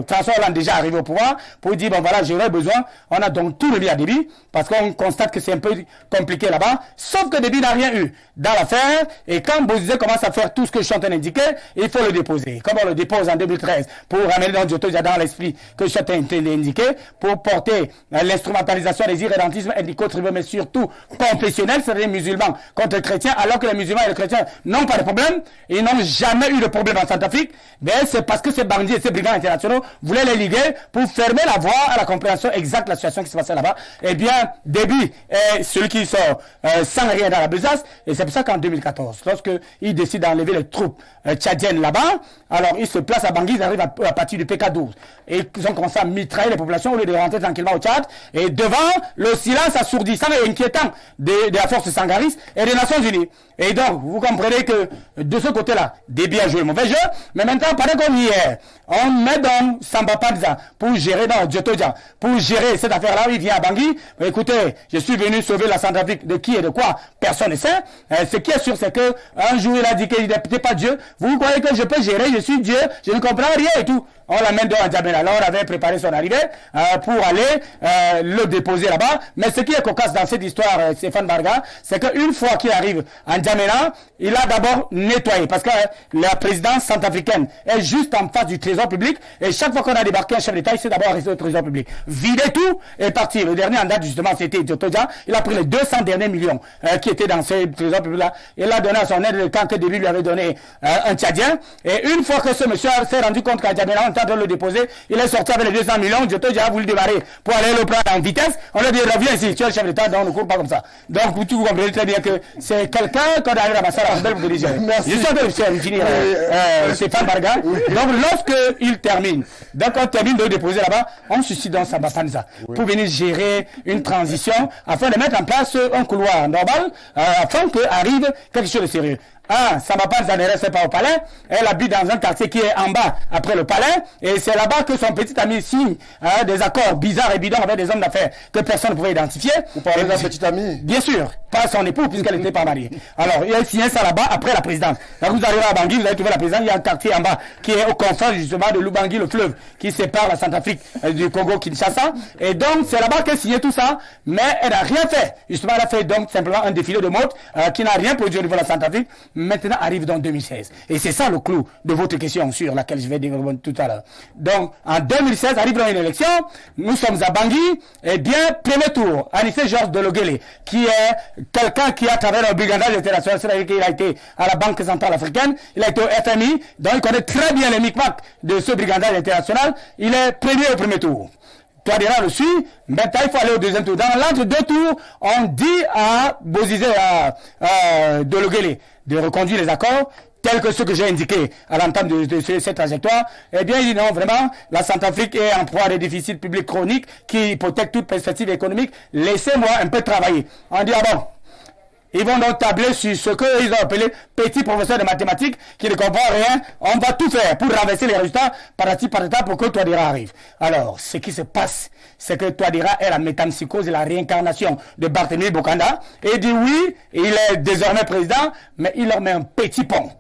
François Hollande déjà arrivé au pouvoir pour dire, bon voilà, j'aurais besoin. On a donc tout remis à Déby parce qu'on constate que c'est un peu compliqué là-bas. Sauf que Déby n'a rien eu dans l'affaire, et quand Bozizé commence à faire tout ce que je suis en train d'indiquer, il faut le déposer. Comme on le dépose en 2013 pour ramener dans Djotoja dans l'esprit que je suis en train d'indiquer, pour porter l'instrumentalisation des irrédentismes indico-tribaux, mais surtout confessionnels, c'est-à-dire musulmans contre les chrétiens, alors que les musulmans et les chrétiens n'ont pas de problème, ils n'ont jamais eu de problème en Centrafrique, mais c'est parce que ces bandits et ces brigands internationaux voulaient les liguer pour fermer la voie à la compréhension exacte de la situation qui se passait là-bas. Eh bien, Déby est celui qui sort sans rien dans la besace, et c'est pour ça qu'en 2014, lorsqu'il décide d'enlever les troupes tchadiennes là-bas, alors ils se placent à Bangui, ils arrivent à partir du PK12, et ils ont commencé à mitrailler les populations au lieu de rentrer tranquillement au Tchad, et devant le silence assourdissant et inquiétant de la force sangariste et des Nations Unies. Et donc, vous comprenez que de ce côté-là, Déby a joué le mauvais jeu, mais maintenant, pendant qu'on y est, on met dans Samba Panza pour gérer dans Djotoja, pour gérer cette affaire-là, il vient à Bangui. Écoutez, je suis venu sauver la Centrafrique de qui et de quoi? personne ne sait. Ce qui est sûr, c'est que un jour, il a dit qu'il n'était pas Dieu. Vous croyez que je peux gérer, je suis Dieu, je ne comprends rien et tout. On l'amène dans N'Djamena. Alors, on avait préparé son arrivée pour aller le déposer là-bas. Mais ce qui est cocasse dans cette histoire, Stéphane Barga, c'est qu'une fois qu'il arrive à N'Djamena, il a d'abord nettoyé. Parce que la présidence centrafricaine est juste en face du trésor public. Et chaque fois qu'on a débarqué un chef d'État, il s'est d'abord arrêté au trésor public. Vider tout et partir. Le dernier en date, justement, c'était Djotoja. Il a pris les 200 derniers millions qui étaient dans ce trésor public-là. Il l'a donné à son aide de camp que début lui avait donné un Tchadien. Et une fois que ce monsieur s'est rendu compte qu'à N'Djamena, on de le déposer, il est sorti avec les 200 millions, Djotoja a voulu démarrer pour aller le prendre en vitesse, on lui a dit reviens ici, tu es le chef d'État, donc on ne court pas comme ça. Donc vous comprenez très bien que c'est quelqu'un qu'on a allé ramasser à la poubelle pour diriger. Je suis en train de finir, Stéphane Barga. Donc lorsqu'il termine, donc on termine de le déposer là-bas, on suscite dans Samba Panza pour venir gérer une transition afin de mettre en place un couloir normal afin qu'arrive quelque chose de sérieux. Samba Panza ne reste pas au palais, elle habite dans un quartier qui est en bas après le palais, et c'est là-bas que son petit ami signe des accords bizarres et bidons avec des hommes d'affaires que personne ne pouvait identifier. Vous parlez d'un petit ami? Bien sûr, pas son époux puisqu'elle n'était pas mariée. Alors, il a signé ça là-bas après la présidence. Quand vous arrivez à Bangui, vous allez trouver la présidence, il y a un quartier en bas qui est au confort justement de l'Ubangi, le fleuve qui sépare la Centrafrique du Congo-Kinshasa. Et donc, c'est là-bas qu'elle a signé tout ça, mais elle n'a rien fait. Justement, elle a fait donc simplement un défilé de mode qui n'a rien produit au niveau de la Centrafrique. Maintenant arrive dans 2016. Et c'est ça le clou de votre question sur laquelle je vais développer tout à l'heure. Donc, en 2016, arrive dans une élection, nous sommes à Bangui, et bien, premier tour, Anissé Georges Delogele, qui est quelqu'un qui, à travers le brigandage international, c'est-à-dire qu'il a été à la Banque Centrale Africaine, il a été au FMI, donc il connaît très bien les micmacs de ce brigandage international, il est premier au premier tour. Touadéra le suit, maintenant il faut aller au deuxième tour. Dans l'entre-deux tours, on dit à Bozizé, à Delogele, de reconduire les accords, tels que ceux que j'ai indiqués à l'entame de cette trajectoire. Eh bien, il dit non, vraiment, la Centrafrique est en proie à des déficits publics chroniques qui hypothèquent toute perspective économique. Laissez-moi un peu travailler. On dit, ah bon, ils vont donc tabler sur ce qu'ils ont appelé petit professeur de mathématiques qui ne comprend rien. On va tout faire pour renverser les résultats parati patata pour que Touadéra arrive. Alors, ce qui se passe, c'est que Touadéra est la métempsychose et la réincarnation de Barthélemy Bokanda. Et dit oui, il est désormais président, mais il leur met un petit pont.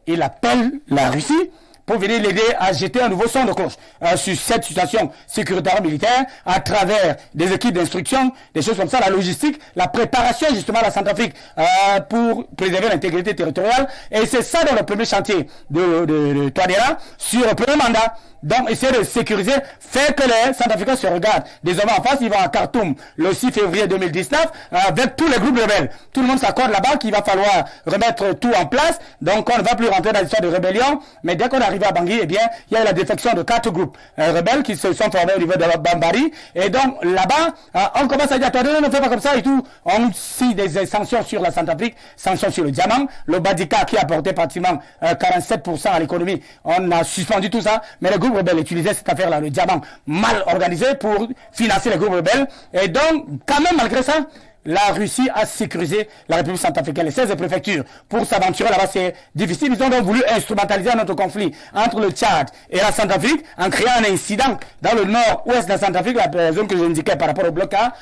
Il appelle la Russie pour venir l'aider à jeter un nouveau son de cloche sur cette situation sécuritaire militaire à travers des équipes d'instruction, des choses comme ça, la logistique, la préparation justement à la Centrafrique pour préserver l'intégrité territoriale. Et c'est ça dans le premier chantier de Touadéra sur le premier mandat. Donc, essayer de sécuriser, faire que les Centrafricains se regardent. Désormais, en face, ils vont à Khartoum le 6 février 2019 avec tous les groupes rebelles. Tout le monde s'accorde là-bas qu'il va falloir remettre tout en place. Donc, on ne va plus rentrer dans l'histoire de rébellion. Mais dès qu'on est arrivé à Bangui, eh bien, il y a eu la défection de 4 groupes rebelles qui se sont formés au niveau de Bambari. Et donc, là-bas, on commence à dire, attendez, ne faites pas comme ça et tout. On signe des sanctions sur la Centrafrique, sanctions sur le diamant. Le Badika qui a apporté pratiquement 47% à l'économie. On a suspendu tout ça. Mais les groupes rebelles utilisaient cette affaire-là, le diamant mal organisé pour financer les groupes rebelles. Et donc, quand même, malgré ça, la Russie a sécurisé la République centrafricaine, les 16 préfectures. Pour s'aventurer là-bas, c'est difficile. Ils ont donc voulu instrumentaliser notre conflit entre le Tchad et la Centrafrique en créant un incident dans le nord-ouest de la Centrafrique, la zone que j'indiquais par rapport au bloc A.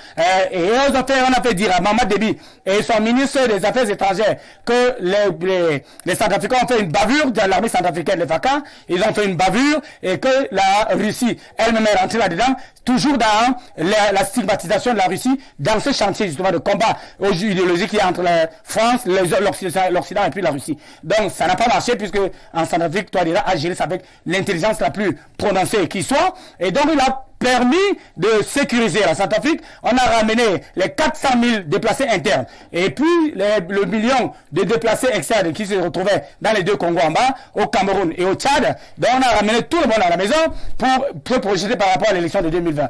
Et on a fait dire à Mamad Déby et son ministre des Affaires étrangères que les Centrafricains ont fait une bavure dans l'armée centrafricaine, les FACA. Ils ont fait une bavure et que la Russie elle-même est rentrée là-dedans, toujours dans la stigmatisation de la Russie dans ce chantier justement de combat idéologique qui est entre la France, l'Occident et puis la Russie. Donc ça n'a pas marché puisque en Centrafrique, Touadéra a géré ça avec l'intelligence la plus prononcée qui soit. Et donc il a permis de sécuriser la Centrafrique. On a ramené les 400 000 déplacés internes et puis le million de déplacés externes qui se retrouvaient dans les deux Congos en bas, au Cameroun et au Tchad. Donc on a ramené tout le monde à la maison pour se projeter par rapport à l'élection de 2020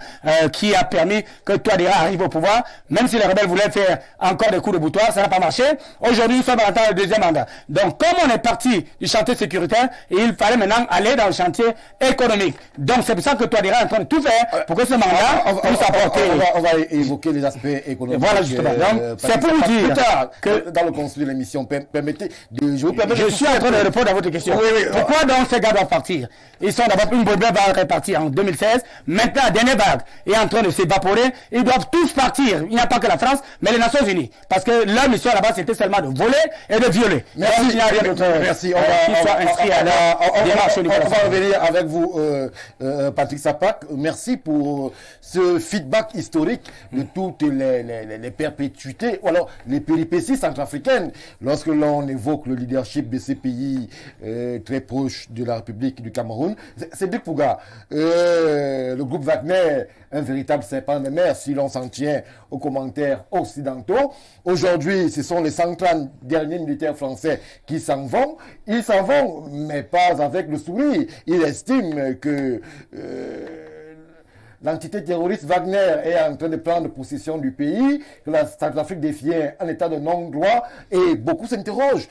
qui a permis que Touadéra arrive au pouvoir. Même si les rebelles voulaient faire encore des coups de boutoir, ça n'a pas marché. Aujourd'hui, nous sommes en train de deuxième mandat. Donc comme on est parti du chantier sécuritaire, il fallait maintenant aller dans le chantier économique. Donc c'est pour ça que Touadéra est en train de tout faire pour que ce mandat puisse apporter. On va évoquer les aspects économiques. Voilà, justement. Donc, c'est pour vous dire que dans le contenu de l'émission, permettez de... Je suis en train de répondre à votre question. Pourquoi donc ces gars doivent partir? Ils sont d'abord, une bonne vague est partie en 2016. Maintenant, la dernière vague est en train de s'évaporer. Ils doivent tous partir. Il n'y a pas que la France, mais les Nations Unies. Parce que leur mission là-bas, c'était seulement de voler et de violer. Merci. Il n'y a rien d'autre. Merci. On va revenir avec vous, Patrick Sapak. Merci pour ce feedback historique de toutes les perpétuités, ou alors les péripéties centrafricaines. Lorsque l'on évoque le leadership de ces pays très proches de la République du Cameroun, c'est Dick Pouga. Le groupe Wagner, un véritable serpent de mer, si l'on s'en tient aux commentaires occidentaux. Aujourd'hui, ce sont les 130 derniers militaires français qui s'en vont. Ils s'en vont, mais pas avec le sourire. Ils estiment que l'entité terroriste Wagner est en train de prendre possession du pays, que la Centrafrique devient un état de non-droit, et beaucoup s'interrogent.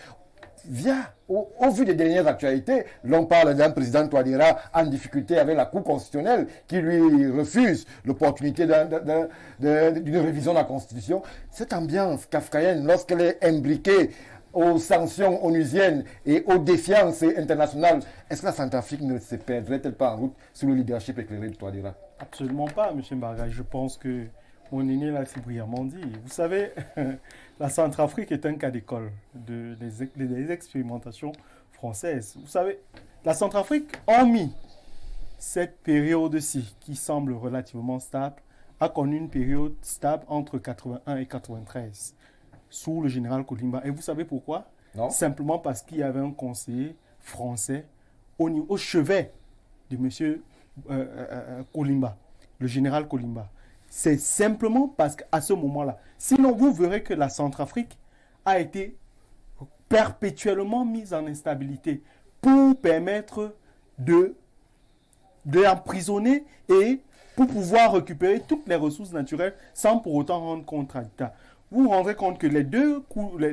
Au vu des dernières actualités, l'on parle d'un président Touadéra en difficulté avec la Cour constitutionnelle qui lui refuse l'opportunité d'une révision de la Constitution. Cette ambiance kafkaïenne, lorsqu'elle est imbriquée aux sanctions onusiennes et aux défiances internationales, est-ce que la Centrafrique ne se perdrait-elle pas en route sous le leadership éclairé de Touadéra? Absolument pas, M. Mbarga. Je pense que mon aîné l'a si brillamment dit. Vous savez, la Centrafrique est un cas d'école des expérimentations françaises. Vous savez, la Centrafrique, hormis cette période-ci, qui semble relativement stable, a connu une période stable entre 81 et 93, sous le général Kolimba. Et vous savez pourquoi? Non. Simplement parce qu'il y avait un conseiller français au chevet de M. Kolimba, le général Kolimba. C'est simplement parce qu'à ce moment-là, sinon vous verrez que la Centrafrique a été perpétuellement mise en instabilité pour permettre de l'emprisonner et pour pouvoir récupérer toutes les ressources naturelles sans pour autant rendre compte à l'État. Vous vous rendrez compte que les deux coups,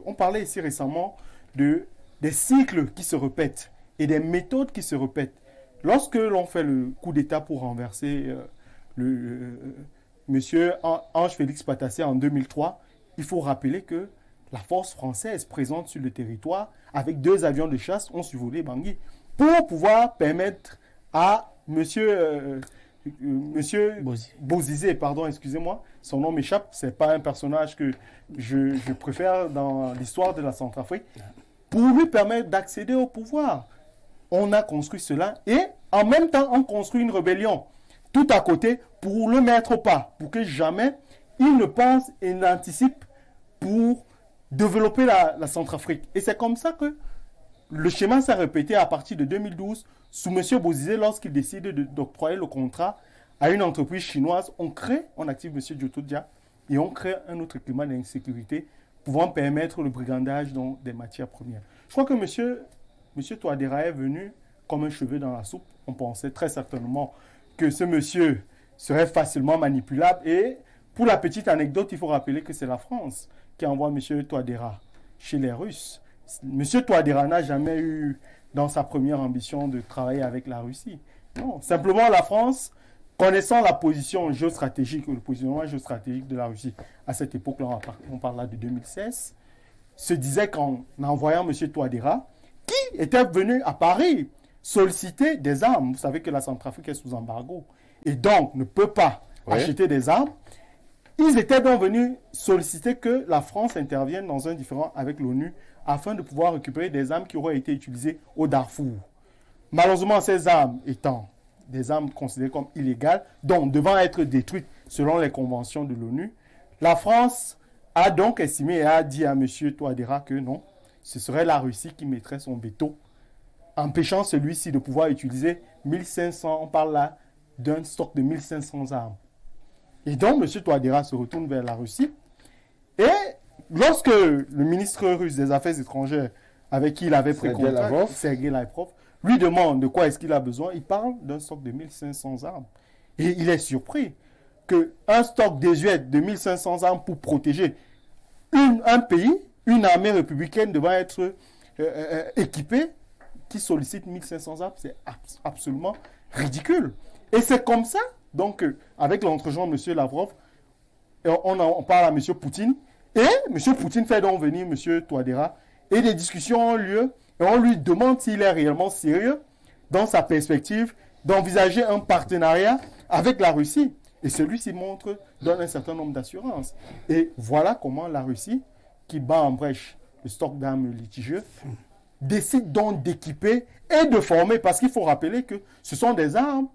on parlait ici récemment des cycles qui se répètent et des méthodes qui se répètent. Lorsque l'on fait le coup d'État pour renverser monsieur Ange Félix Patassé en 2003, il faut rappeler que la force française présente sur le territoire avec 2 avions de chasse ont survolé Bangui pour pouvoir permettre à monsieur Bozizé, pardon, excusez-moi, son nom m'échappe, c'est pas un personnage que je préfère dans l'histoire de la Centrafrique, pour lui permettre d'accéder au pouvoir. On a construit cela et en même temps on construit une rébellion tout à côté pour le mettre au pas, pour que jamais il ne pense et n'anticipe pour développer la Centrafrique. Et c'est comme ça que le schéma s'est répété à partir de 2012 sous M. Bozizé lorsqu'il décide d'octroyer le contrat à une entreprise chinoise. On active M. Diotodia et on crée un autre climat d'insécurité pouvant permettre le brigandage des matières premières. Je crois que M. Touadéra est venu comme un cheveu dans la soupe. On pensait très certainement que ce monsieur serait facilement manipulable. Et pour la petite anecdote, il faut rappeler que c'est la France qui envoie M. Touadéra chez les Russes. M. Touadéra n'a jamais eu dans sa première ambition de travailler avec la Russie. Non, simplement la France, connaissant la position géostratégique ou le positionnement géostratégique de la Russie à cette époque-là, on parle là de 2016, se disait qu'en envoyant M. Touadéra, qui était venu à Paris solliciter des armes. Vous savez que la Centrafrique est sous embargo et donc ne peut pas acheter des armes. Ils étaient donc venus solliciter que la France intervienne dans un différend avec l'ONU afin de pouvoir récupérer des armes qui auraient été utilisées au Darfour. Malheureusement, ces armes étant des armes considérées comme illégales, donc devant être détruites selon les conventions de l'ONU, la France a donc estimé et a dit à M. Touadéra que non, ce serait la Russie qui mettrait son veto, empêchant celui-ci de pouvoir utiliser 1500, on parle là d'un stock de 1500 armes. Et donc, M. Touadéra se retourne vers la Russie. Et lorsque le ministre russe des Affaires étrangères, avec qui il avait pris contact, Sergei Lavrov, lui demande de quoi est-ce qu'il a besoin, il parle d'un stock de 1500 armes. Et il est surpris qu'un stock désuet de 1500 armes pour protéger un pays, une armée républicaine devant être équipée, qui sollicite 1500 armes, c'est absolument ridicule. Et c'est comme ça, donc, avec l'entregent de M. Lavrov, on parle à M. Poutine, et M. Poutine fait donc venir M. Touadéra, et des discussions ont lieu, et on lui demande s'il est réellement sérieux dans sa perspective d'envisager un partenariat avec la Russie. Et celui-ci donne un certain nombre d'assurances. Et voilà comment la Russie, qui bat en brèche le stock d'armes litigieux, décide donc d'équiper et de former, parce qu'il faut rappeler que ce sont des armes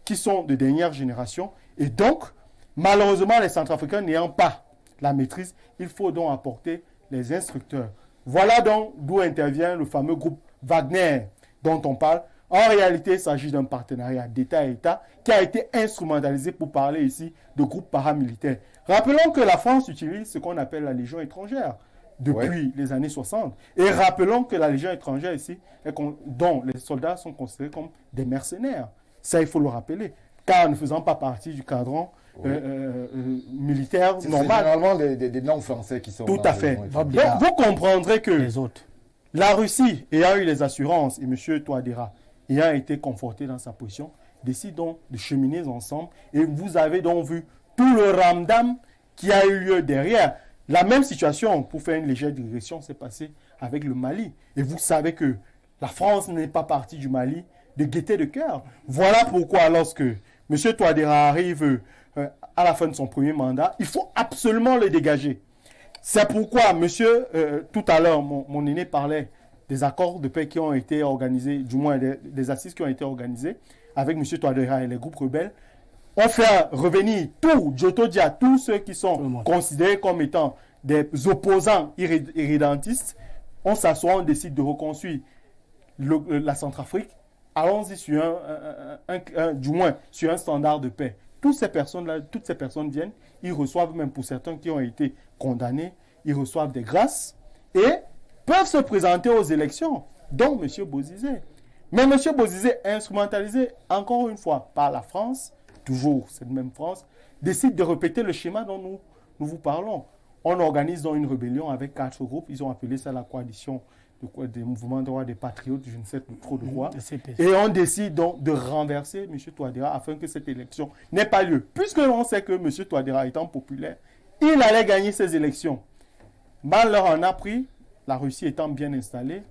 qui sont de dernière génération, et donc, malheureusement, les Centrafricains n'ayant pas la maîtrise, il faut donc apporter les instructeurs. Voilà donc d'où intervient le fameux groupe Wagner dont on parle. En réalité, il s'agit d'un partenariat d'État à État qui a été instrumentalisé pour parler ici de groupes paramilitaires. Rappelons que la France utilise ce qu'on appelle la Légion étrangère depuis les années 60. Et rappelons que la Légion étrangère ici, dont les soldats sont considérés comme des mercenaires. Ça, il faut le rappeler. Car ne faisant pas partie du cadran militaire normal. C'est généralement des non-français qui sont... Tout à fait. Donc, vous comprendrez que Les autres. la Russie, ayant eu les assurances, et M. Touadéra, ayant été conforté dans sa position, décide donc de cheminer ensemble. Et vous avez donc vu tout le ramdam qui a eu lieu derrière. La même situation, pour faire une légère digression, s'est passée avec le Mali. Et vous savez que la France n'est pas partie du Mali de gaieté de cœur. Voilà pourquoi, lorsque M. Touadéra arrive à la fin de son premier mandat, il faut absolument le dégager. C'est pourquoi, tout à l'heure, mon aîné parlait des accords de paix qui ont été organisés, du moins des assises qui ont été organisées avec M. Touadéra et les groupes rebelles. On fait revenir tout, Djoto Dia, tous ceux qui sont considérés comme étant des opposants irrédentistes. On s'assoit, on décide de reconstruire la Centrafrique. Allons-y sur du moins sur un standard de paix. Toutes ces personnes viennent, ils reçoivent, même pour certains qui ont été condamnés, ils reçoivent des grâces et peuvent se présenter aux élections, dont M. Bozizé. Mais M. Bozizé, instrumentalisé encore une fois par la France, toujours cette même France, décide de répéter le schéma dont nous vous parlons. On organise donc une rébellion avec 4 groupes, ils ont appelé ça la coalition des mouvements de droits des patriotes, je ne sais plus trop de quoi. Et on décide donc de renverser M. Touadéra afin que cette élection n'ait pas lieu. Puisque l'on sait que M. Touadéra étant populaire, il allait gagner ces élections. Mal leur en a pris, la Russie étant bien installée,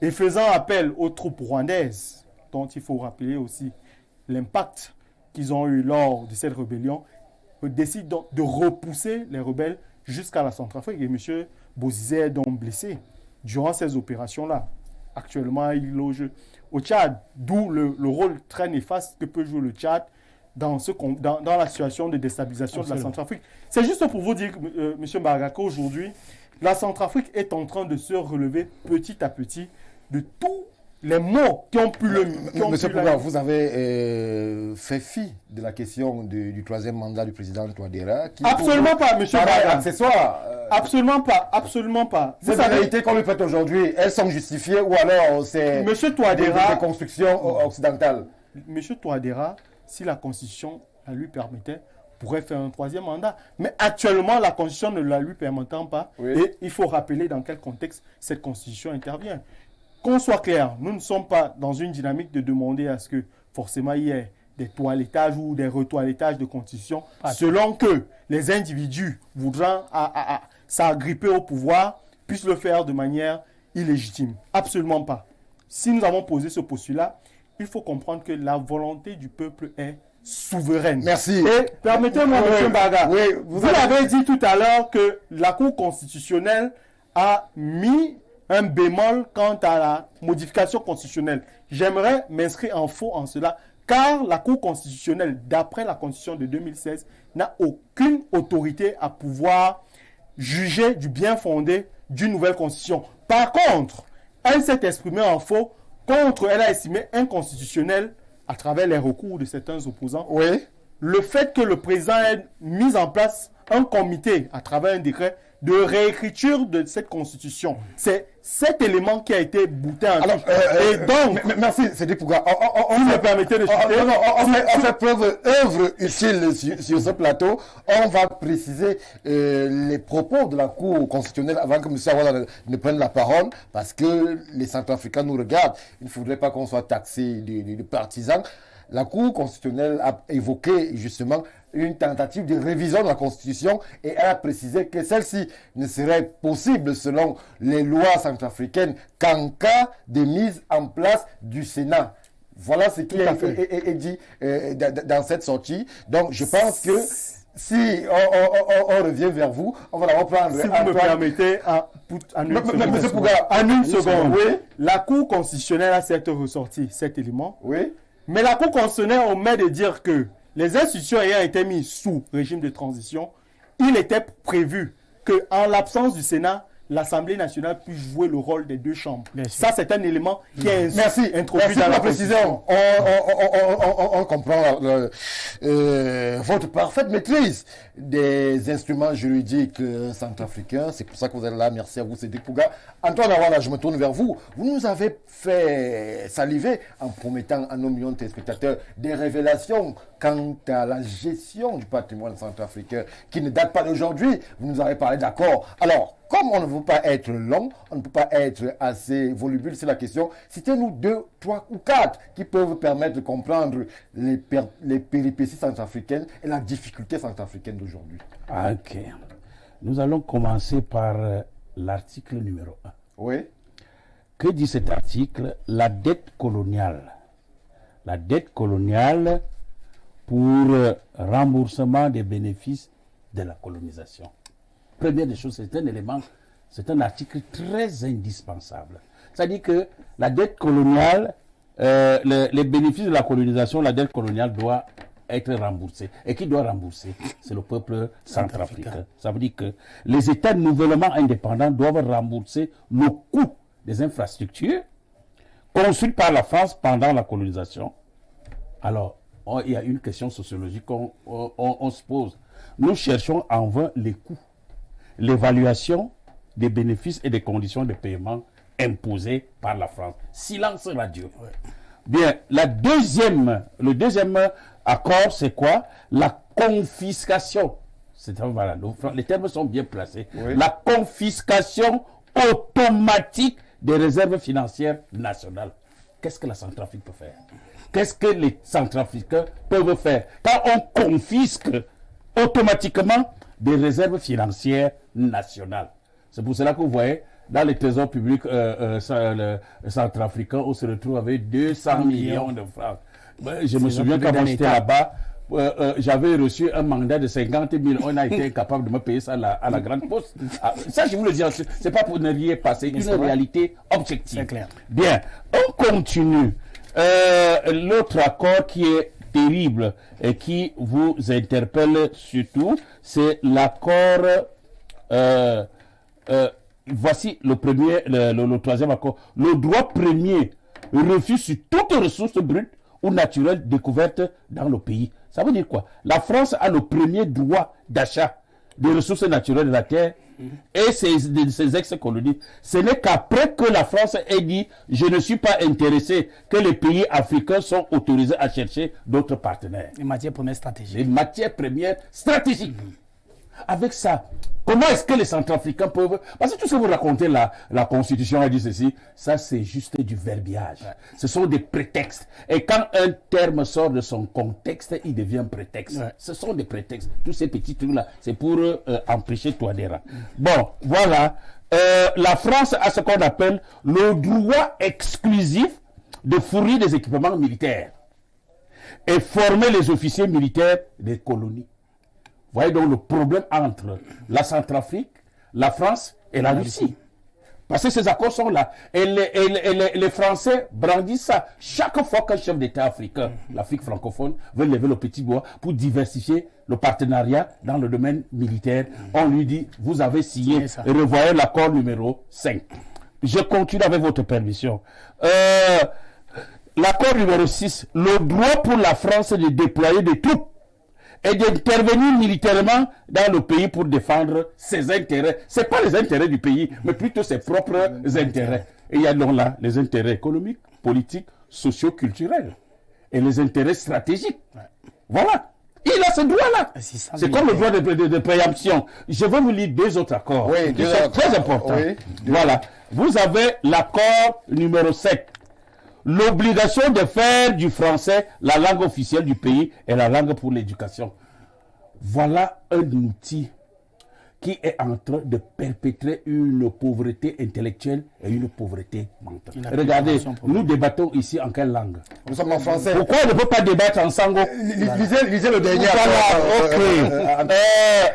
et faisant appel aux troupes rwandaises, dont il faut rappeler aussi l'impact qu'ils ont eu lors de cette rébellion, décide donc de repousser les rebelles jusqu'à la Centrafrique. Et M. Bozizé est donc blessé durant ces opérations-là. Actuellement, il loge au Tchad, d'où le rôle très néfaste que peut jouer le Tchad dans la situation de déstabilisation de la Centrafrique. C'est juste pour vous dire, M. Mbarga, qu'aujourd'hui, la Centrafrique est en train de se relever petit à petit de tous les mots qui ont pu le... Monsieur Pouga, vous avez fait fi de la question du 3e mandat du président Touadéra. Absolument pas, monsieur Mbarga. Accessoire. Absolument pas, absolument pas. Ces vérités qu'on lui fait aujourd'hui, elles sont justifiées ou alors c'est des constructions occidentales? Monsieur Touadéra, si la Constitution la lui permettait, pourrait faire un 3e mandat. Mais actuellement, la Constitution ne la lui permettant pas, et il faut rappeler dans quel contexte cette Constitution intervient. Qu'on soit clair, nous ne sommes pas dans une dynamique de demander à ce que forcément il y ait des toilettages ou des retoilettages de Constitution, selon que les individus voudront s'agripper au pouvoir puissent le faire de manière illégitime. Absolument pas. Si nous avons posé ce postulat, il faut comprendre que la volonté du peuple est souveraine. Merci. Et permettez-moi, M. Mbarga, vous avez dit tout à l'heure que la Cour constitutionnelle a mis un bémol quant à la modification constitutionnelle. J'aimerais m'inscrire en faux en cela, car la Cour constitutionnelle, d'après la Constitution de 2016, n'a aucune autorité à pouvoir juger du bien fondé d'une nouvelle Constitution. Par contre, elle s'est exprimée en faux contre, elle a estimé inconstitutionnel, à travers les recours de certains opposants, le fait que le président ait mis en place un comité, à travers un décret, de réécriture de cette constitution. C'est cet élément qui a été bouté en touche. Et donc, merci, c'est dit pourquoi. On me permettez de chuter. On fait preuve œuvre utile sur ce plateau. On va préciser les propos de la Cour constitutionnelle avant que M. Awad ne prenne la parole, parce que les Centrafricains nous regardent. Il ne faudrait pas qu'on soit taxé de partisans. la Cour constitutionnelle a évoqué justement une tentative de révision de la Constitution et elle a précisé que celle-ci ne serait possible selon les lois centrafricaines qu'en cas de mise en place du Sénat. Voilà ce qui est dit dans cette sortie. Donc je pense que si on revient vers vous, on va la reprendre. Si vous me permettez, en une seconde, oui. La Cour constitutionnelle a certes ressorti cet élément, oui. Mais la Cour constitutionnelle omet de dire que les institutions ayant été mises sous régime de transition, il était prévu qu'en l'absence du Sénat, l'Assemblée nationale puisse jouer le rôle des deux chambres. Ça, c'est un élément qui est introduit dans la précision. On comprend votre parfaite maîtrise des instruments juridiques centrafricains. C'est pour ça que vous êtes là. Merci à vous, Cédric Pouga. Antoine Awala, je me tourne vers vous. Vous nous avez fait saliver en promettant à nos millions de téléspectateurs des révélations quant à la gestion du patrimoine centrafricain qui ne date pas d'aujourd'hui. Vous nous avez parlé d'accords. Alors, comme on ne veut pas être long, on ne peut pas être assez volubile, c'est la question. Citez-nous 2, 3 ou 4 qui peuvent permettre de comprendre les péripéties centrafricaines et la difficulté centrafricaine d'aujourd'hui. Ok. Nous allons commencer par l'article numéro 1. Oui. Que dit cet article? La dette coloniale. La dette coloniale pour remboursement des bénéfices de la colonisation. Première des choses, c'est un élément, c'est un article très indispensable. C'est-à-dire que la dette coloniale, les bénéfices de la colonisation, la dette coloniale doit être remboursée. Et qui doit rembourser? C'est le peuple centrafricain. Ça veut dire que les États nouvellement indépendants doivent rembourser le coût des infrastructures construites par la France pendant la colonisation. Alors, il y a une question sociologique qu'on se pose. Nous cherchons en vain les coûts. L'évaluation des bénéfices et des conditions de paiement imposées par la France. Silence radio. Ouais. Bien, le deuxième accord, c'est quoi? La confiscation. Voilà, les termes sont bien placés. Oui. La confiscation automatique des réserves financières nationales. Qu'est-ce que la Centrafrique peut faire? Qu'est-ce que les Centrafricains peuvent faire quand on confisque automatiquement des réserves financières nationales? C'est pour cela que vous voyez, dans les trésors publics centrafricains, on se retrouve avec 200 millions de francs. Je me souviens quand j'étais là-bas, j'avais reçu un mandat de 50 000. On a été incapable de me payer ça à la grande poste. Ça, je vous le dis, c'est pas pour ne rien passer, une réalité objective. C'est clair. Bien, on continue. L'autre accord qui est terrible et qui vous interpelle surtout, c'est l'accord. Voici le premier, le troisième accord. Le droit premier refuse sur toute ressource brute ou naturelle découverte dans le pays. Ça veut dire quoi? La France a le premier droit d'achat des ressources naturelles de la terre et ses ex-colonies. Ce n'est qu'après que la France ait dit « je ne suis pas intéressé » que les pays africains sont autorisés à chercher d'autres partenaires. Les matières premières stratégiques. Les matières premières stratégiques. Avec ça, comment est-ce que les Centrafricains peuvent... Parce que tout ce que vous racontez, la Constitution a dit ceci, ça c'est juste du verbiage. Ce sont des prétextes. Et quand un terme sort de son contexte, il devient prétexte. Ce sont des prétextes. Tous ces petits trucs-là, c'est pour empêcher toi des rangs. Bon, voilà. La France a ce qu'on appelle le droit exclusif de fournir des équipements militaires et former les officiers militaires des colonies. Vous voyez donc le problème entre la Centrafrique, la France et la Russie. Parce que ces accords sont là. Et les Français brandissent ça. Chaque fois qu'un chef d'État africain, l'Afrique francophone, veut lever le petit doigt pour diversifier le partenariat dans le domaine militaire, on lui dit, vous avez signé, et revoyez l'accord numéro 5. Je continue avec votre permission. L'accord numéro 6, le droit pour la France de déployer des troupes et d'intervenir militairement dans le pays pour défendre ses intérêts. Ce n'est pas les intérêts du pays, mais plutôt ses propres intérêts. Et il y a donc là les intérêts économiques, politiques, socio-culturels et les intérêts stratégiques. Voilà. Il a ce droit-là. C'est comme le droit de préemption. Je vais vous lire 2 autres accords qui sont très importants. Oui. Voilà. Vous avez l'accord numéro 7. l'obligation de faire du français la langue officielle du pays et la langue pour l'éducation. Voilà un outil qui est en train de perpétrer une pauvreté intellectuelle et une pauvreté mentale. Regardez, nous débattons ici en quelle langue? Nous sommes en français. Pourquoi on ne peut pas débattre en sango? Lisez le dernier. Voilà, ok.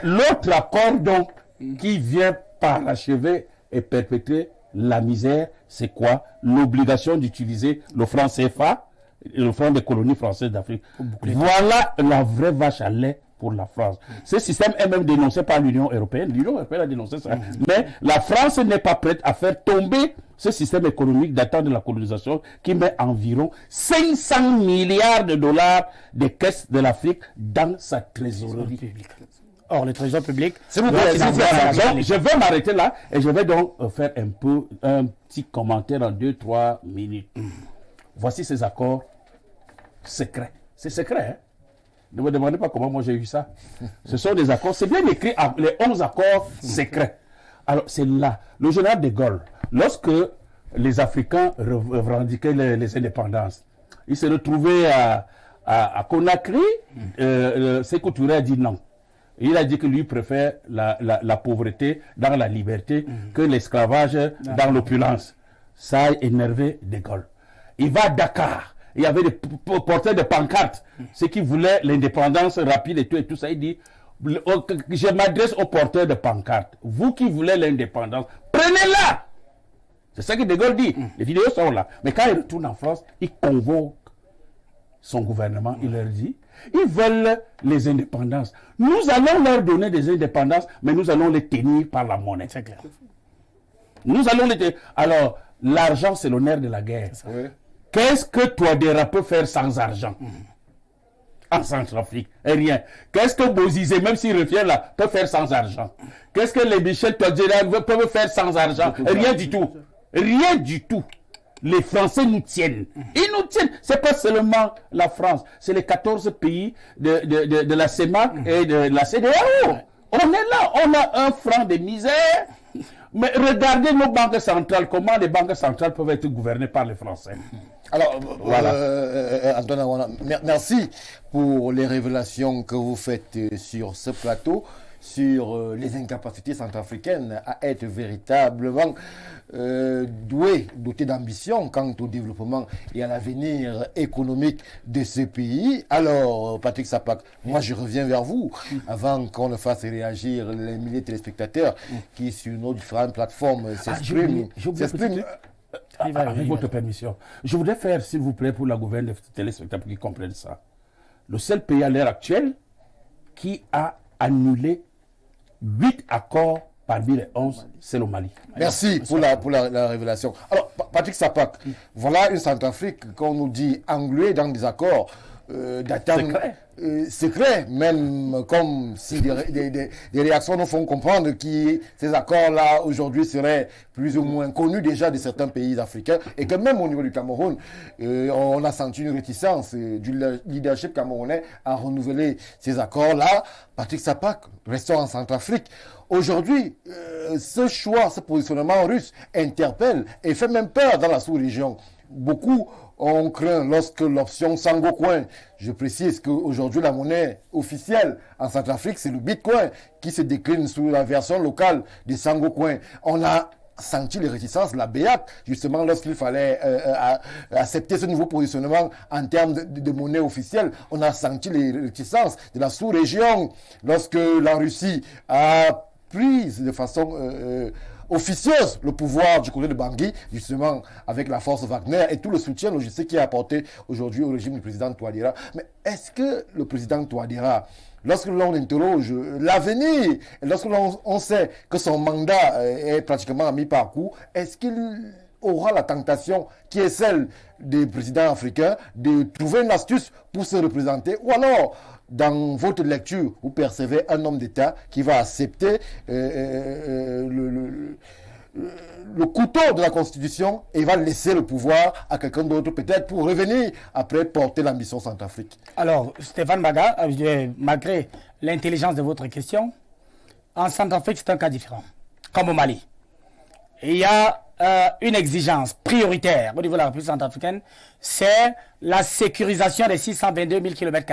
L'autre accord donc qui vient parachever et perpétrer la misère, c'est quoi? L'obligation d'utiliser le franc CFA, le franc des colonies françaises d'Afrique. Voilà la vraie vache à lait pour la France. Ce système est même dénoncé par l'Union européenne. L'Union européenne a dénoncé ça. Mais la France n'est pas prête à faire tomber ce système économique datant de la colonisation qui met environ 500 milliards de dollars des caisses de l'Afrique dans sa trésorerie. Or, le trésor public... Donc, je vais m'arrêter là et je vais donc faire un petit commentaire en 2-3 minutes. Voici ces accords secrets. C'est secret, hein? Ne me demandez pas comment moi j'ai eu ça. Ce sont des accords, c'est bien écrit, les 11 accords secrets. Alors, c'est là. Le général de Gaulle, lorsque les Africains revendiquaient les indépendances, ils se retrouvaient à Conakry, Sékou Touré a dit non. Il a dit que lui préfère la pauvreté dans la liberté que l'esclavage dans l'opulence. Ça a énervé de Gaulle. Il va à Dakar. Il y avait des porteurs de pancartes, ceux qui voulaient l'indépendance rapide et tout ça. Il dit, je m'adresse aux porteurs de pancartes. Vous qui voulez l'indépendance, prenez-la. C'est ça que De Gaulle dit. Les vidéos sont là. Mais quand il retourne en France, il convoque son gouvernement. Il leur dit, ils veulent les indépendances. Nous allons leur donner des indépendances, mais nous allons les tenir par la monnaie. C'est clair. Nous allons les tenir. Alors, l'argent, c'est le nerf de la guerre. Oui. Qu'est-ce que Touadéra peut faire sans argent en Centrafrique? Rien. Qu'est-ce que Bozizé, même s'il revient là, peut faire sans argent? Qu'est-ce que les Michel Touadéra peuvent faire sans argent? Rien du tout. Rien du tout. Les Français nous tiennent. Ils nous tiennent. Ce n'est pas seulement la France. C'est les 14 pays de la CEMAC et de la CEDEAO. On est là. On a un franc de misère. Mais regardez nos banques centrales, comment les banques centrales peuvent être gouvernées par les Français. Alors, voilà. Antoine Awana, merci pour les révélations que vous faites sur ce plateau, sur les incapacités centrafricaines à être véritablement dotés d'ambition quant au développement et à l'avenir économique de ce pays. Alors, Patrick Sapak, moi je reviens vers vous avant qu'on ne fasse réagir les milliers de téléspectateurs qui sur nos différentes plateformes s'expriment. Avec votre permission, je voudrais faire, s'il vous plaît, pour la gouverne des téléspectateurs qui comprennent ça, le seul pays à l'heure actuelle qui a annulé 8 accords parmi les 11, c'est le Mali. Merci pour la révélation. Alors, Patrick Sapak, voilà une Centrafrique qu'on nous dit engluée dans des accords d'attente secrets, même comme si des réactions nous font comprendre que ces accords-là aujourd'hui seraient plus ou moins connus déjà de certains pays africains et que même au niveau du Cameroun, on a senti une réticence du leadership camerounais à renouveler ces accords-là. Patrick Sapak, restons en Centrafrique. Aujourd'hui, ce choix, ce positionnement russe interpelle et fait même peur dans la sous-région. Beaucoup ont craint lorsque l'option Sango-Coin, je précise qu'aujourd'hui la monnaie officielle en Centrafrique, c'est le Bitcoin qui se décline sous la version locale de Sango-Coin. On a senti les réticences de la BEAC, justement lorsqu'il fallait accepter ce nouveau positionnement en termes de monnaie officielle. On a senti les réticences de la sous-région lorsque la Russie a pris de façon officieuse le pouvoir du côté de Bangui, justement avec la force Wagner et tout le soutien logistique qui est apporté aujourd'hui au régime du président Touadéra. Mais est-ce que le président Touadéra, lorsque l'on interroge l'avenir, et lorsque l'on sait que son mandat est pratiquement à mi-parcours, est-ce qu'il aura la tentation qui est celle des présidents africains de trouver une astuce pour se représenter, ou alors dans votre lecture, vous percevez un homme d'État qui va accepter le couteau de la Constitution et va laisser le pouvoir à quelqu'un d'autre, peut-être pour revenir après porter l'ambition Centrafrique. Alors, Stéphane Baga, malgré l'intelligence de votre question, en Centrafrique, c'est un cas différent, comme au Mali. Il y a une exigence prioritaire au niveau de la République centrafricaine, c'est la sécurisation des 622 000 km².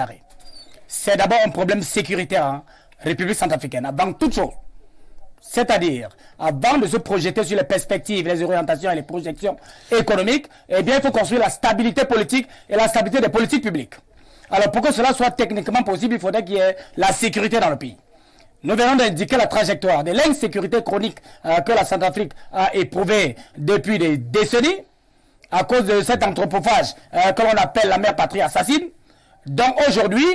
C'est d'abord un problème sécuritaire, hein, République centrafricaine, avant toute chose. C'est-à-dire, avant de se projeter sur les perspectives, les orientations et les projections économiques, eh bien, il faut construire la stabilité politique et la stabilité des politiques publiques. Alors, pour que cela soit techniquement possible, il faudrait qu'il y ait la sécurité dans le pays. Nous venons d'indiquer la trajectoire de l'insécurité chronique que la Centrafrique a éprouvée depuis des décennies, à cause de cet anthropophage que l'on appelle la mère patrie assassine. Donc, aujourd'hui,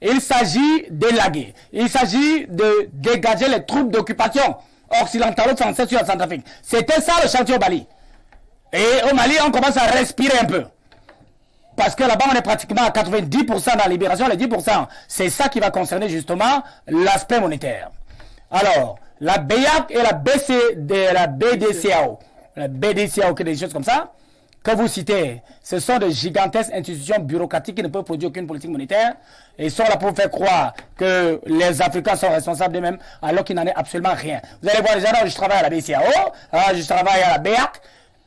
il s'agit d'élaguer, il s'agit de dégager les troupes d'occupation occidentalo-françaises sur la Centrafrique. C'était ça le chantier au Mali. Et au Mali, on commence à respirer un peu. Parce que là-bas, on est pratiquement à 90% dans la libération, les 10%. C'est ça qui va concerner justement l'aspect monétaire. Alors, la BEAC et la BDCAO, des choses comme ça, que vous citez, ce sont de gigantesques institutions bureaucratiques qui ne peuvent produire aucune politique monétaire et sont là pour faire croire que les Africains sont responsables d'eux-mêmes alors qu'il n'en est absolument rien. Vous allez voir les gens, je travaille à la BCAO, je travaille à la BEAC,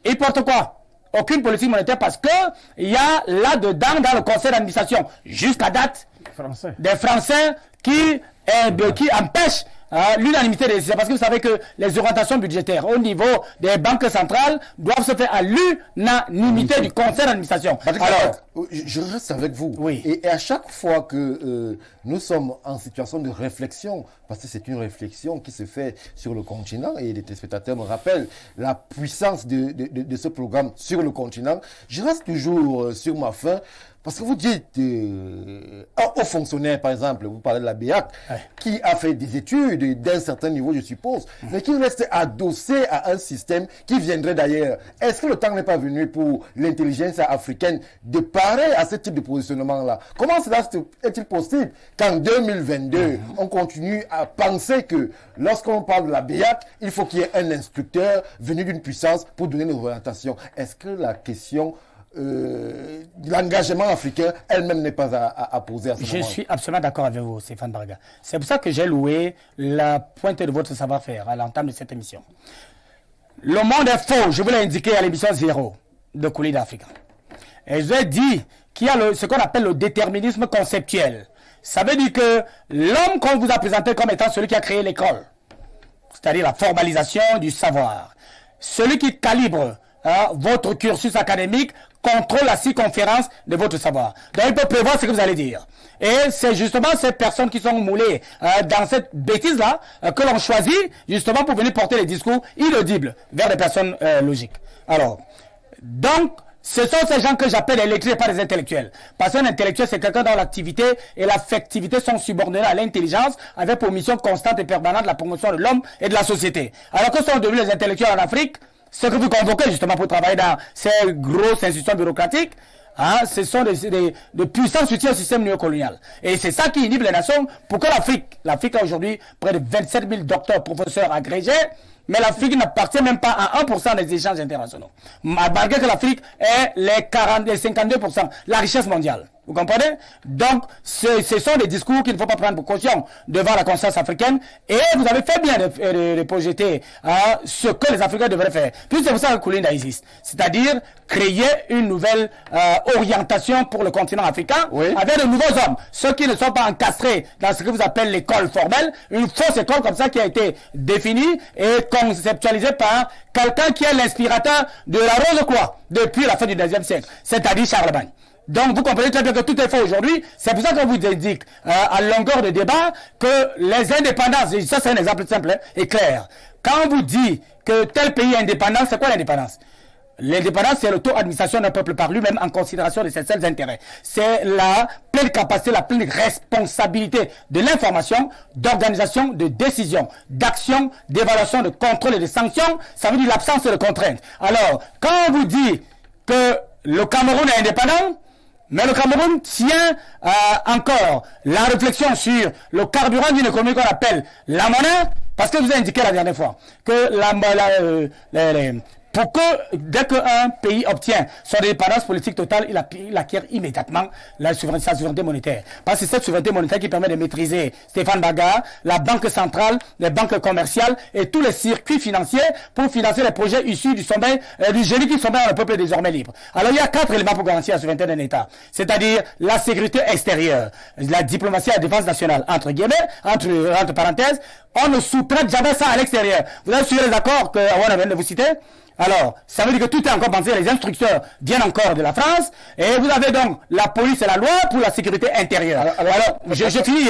ils portent quoi? Aucune politique monétaire parce que il y a là-dedans dans le conseil d'administration, jusqu'à date, des Français qui empêchent l'unanimité des décisions. Parce que vous savez que les orientations budgétaires au niveau des banques centrales doivent se faire à l'unanimité du conseil d'administration. Alors, je reste avec vous. Oui. Et à chaque fois que nous sommes en situation de réflexion, parce que c'est une réflexion qui se fait sur le continent, et les téléspectateurs me rappellent la puissance de ce programme sur le continent, je reste toujours sur ma faim. Parce que vous dites, un haut fonctionnaire, par exemple, vous parlez de la BEAC, qui a fait des études d'un certain niveau, je suppose, mais qui reste adossé à un système qui viendrait d'ailleurs. Est-ce que le temps n'est pas venu pour l'intelligence africaine de parer à ce type de positionnement-là? Comment cela est-il possible qu'en 2022, on continue à penser que lorsqu'on parle de la BEAC, il faut qu'il y ait un instructeur venu d'une puissance pour donner une orientation? Est-ce que la question l'engagement africain elle-même n'est pas à poser à ce moment. Je suis absolument d'accord avec vous, Stéphane Barga. C'est pour ça que j'ai loué la pointe de votre savoir-faire à l'entame de cette émission. Le monde est faux, je vous l'ai indiqué à l'émission 0 de Coulée d'Afrique. Et je vous ai dit qu'il y a ce qu'on appelle le déterminisme conceptuel. Ça veut dire que l'homme qu'on vous a présenté comme étant celui qui a créé l'école, c'est-à-dire la formalisation du savoir, celui qui calibre votre cursus académique, contrôle la circonférence de votre savoir. Donc il peut prévoir ce que vous allez dire. Et c'est justement ces personnes qui sont moulées dans cette bêtise-là que l'on choisit justement pour venir porter les discours inaudibles vers des personnes logiques. Alors, donc, ce sont ces gens que j'appelle les lettrés, pas les intellectuels. Parce qu'un intellectuel, c'est quelqu'un dont l'activité et l'affectivité sont subordonnées à l'intelligence, avec pour mission constante et permanente la promotion de l'homme et de la société. Alors que sont devenus les intellectuels en Afrique, ce que vous convoquez justement pour travailler dans ces grosses institutions bureaucratiques, ce sont de puissants soutiens au système néocolonial. Et c'est ça qui inhibe les nations pour que l'Afrique a aujourd'hui près de 27 000 docteurs, professeurs agrégés, mais l'Afrique n'appartient même pas à 1% des échanges internationaux. Malgré que l'Afrique est les 52%, la richesse mondiale. Vous comprenez? Donc, ce sont des discours qu'il ne faut pas prendre pour caution devant la conscience africaine. Et vous avez fait bien de projeter ce que les Africains devraient faire. Puis c'est pour ça que Koulinda existe. C'est-à-dire créer une nouvelle orientation pour le continent africain, avec de nouveaux hommes. Ceux qui ne sont pas encastrés dans ce que vous appelez l'école formelle, une fausse école comme ça qui a été définie et conceptualisée par quelqu'un qui est l'inspirateur de la rose quoi depuis la fin du 19e siècle, c'est-à-dire Charlemagne. Donc, vous comprenez très bien que tout est faux aujourd'hui. C'est pour ça qu'on vous indique, à longueur de débat, que les indépendances, et ça c'est un exemple simple et clair. Quand on vous dit que tel pays est indépendant, c'est quoi l'indépendance? L'indépendance, c'est l'auto-administration d'un peuple par lui-même en considération de ses seuls intérêts. C'est la pleine capacité, la pleine responsabilité de l'information, d'organisation, de décision, d'action, d'évaluation, de contrôle et de sanction. Ça veut dire l'absence de contrainte. Alors, quand on vous dit que le Cameroun est indépendant, mais le Cameroun tient encore la réflexion sur le carburant d'une économie qu'on appelle la monnaie, parce que je vous ai indiqué la dernière fois que pour que, dès qu'un pays obtient son indépendance politique totale, il acquiert immédiatement sa souveraineté monétaire. Parce que c'est cette souveraineté monétaire qui permet de maîtriser Stéphane Baga, la banque centrale, les banques commerciales et tous les circuits financiers pour financer les projets issus du sommeil, du génie qui sommeille le peuple désormais libre. Alors il y a 4 éléments pour garantir la souveraineté d'un État. C'est-à-dire la sécurité extérieure, la diplomatie et la défense nationale, entre guillemets, entre parenthèses, on ne sous-traite jamais ça à l'extérieur. Vous avez suivi les accords que Awana vient de vous citer? Alors, ça veut dire que tout est encore pensé, les instructeurs viennent encore de la France, et vous avez donc la police et la loi pour la sécurité intérieure. Alors je finis,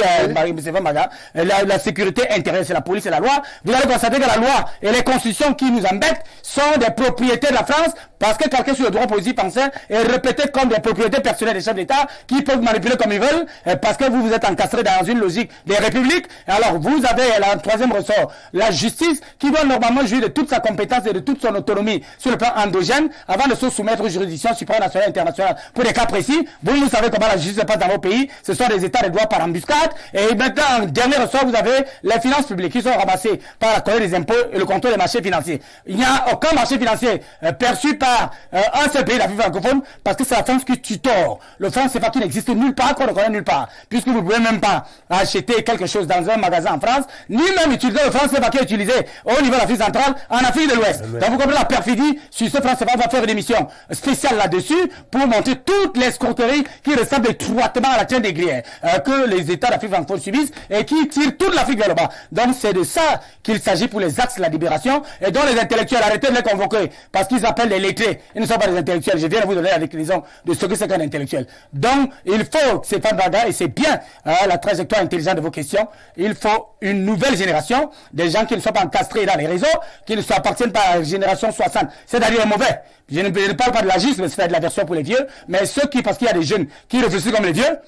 la sécurité intérieure, c'est la police et la loi. Vous allez constater que la loi et les constitutions qui nous embêtent sont des propriétés de la France, parce que quelqu'un sur le droit positif français est répété comme des propriétés personnelles des chefs d'État qui peuvent manipuler comme ils veulent, parce que vous êtes encastré dans une logique des républiques. Alors, vous avez le troisième ressort, la justice, qui doit normalement jouir de toute sa compétence et de toute son autonomie sur le plan endogène avant de se soumettre aux juridictions supranationales et internationales. Pour des cas précis, vous savez comment la justice se passe dans vos pays, ce sont des états de droit par embuscade. Et maintenant, en dernier ressort, vous avez les finances publiques qui sont ramassées par la collecte des impôts et le contrôle des marchés financiers. Il n'y a aucun marché financier perçu par un seul pays d'Afrique francophone, parce que c'est la France qui tutore. Le franc CFA qui n'existe nulle part, qu'on ne connaît nulle part, puisque vous ne pouvez même pas acheter quelque chose dans un magasin en France, ni même utiliser le franc CFA qui est utilisé au niveau de l'Afrique centrale en Afrique de l'Ouest. Donc vous comprenez la perfidie. Sur ce franc CFA, on va faire une émission spéciale là-dessus pour montrer toutes les escroqueries qui ressemblent étroitement à la chaîne des grillères que les États d'Afrique francophone subissent et qui tirent toute l'Afrique vers le bas. Donc c'est de ça qu'il s'agit pour les axes de la libération, et dont les intellectuels, arrêtez de les convoquer, parce qu'ils appellent les lettrés. Ils ne sont pas des intellectuels. Je viens de vous donner la déclinaison de ce que c'est qu'un intellectuel. Donc il faut que Stéphane Baga, et c'est bien la trajectoire intelligente de vos questions, il faut une nouvelle génération, des gens qui ne sont pas encastrés dans les réseaux, qui ne appartiennent pas à la génération 60, c'est-à-dire mauvais. Je ne parle pas de l'agisme, c'est de la version pour les vieux, mais ceux qui, parce qu'il y a des jeunes qui réfléchissent comme les vieux,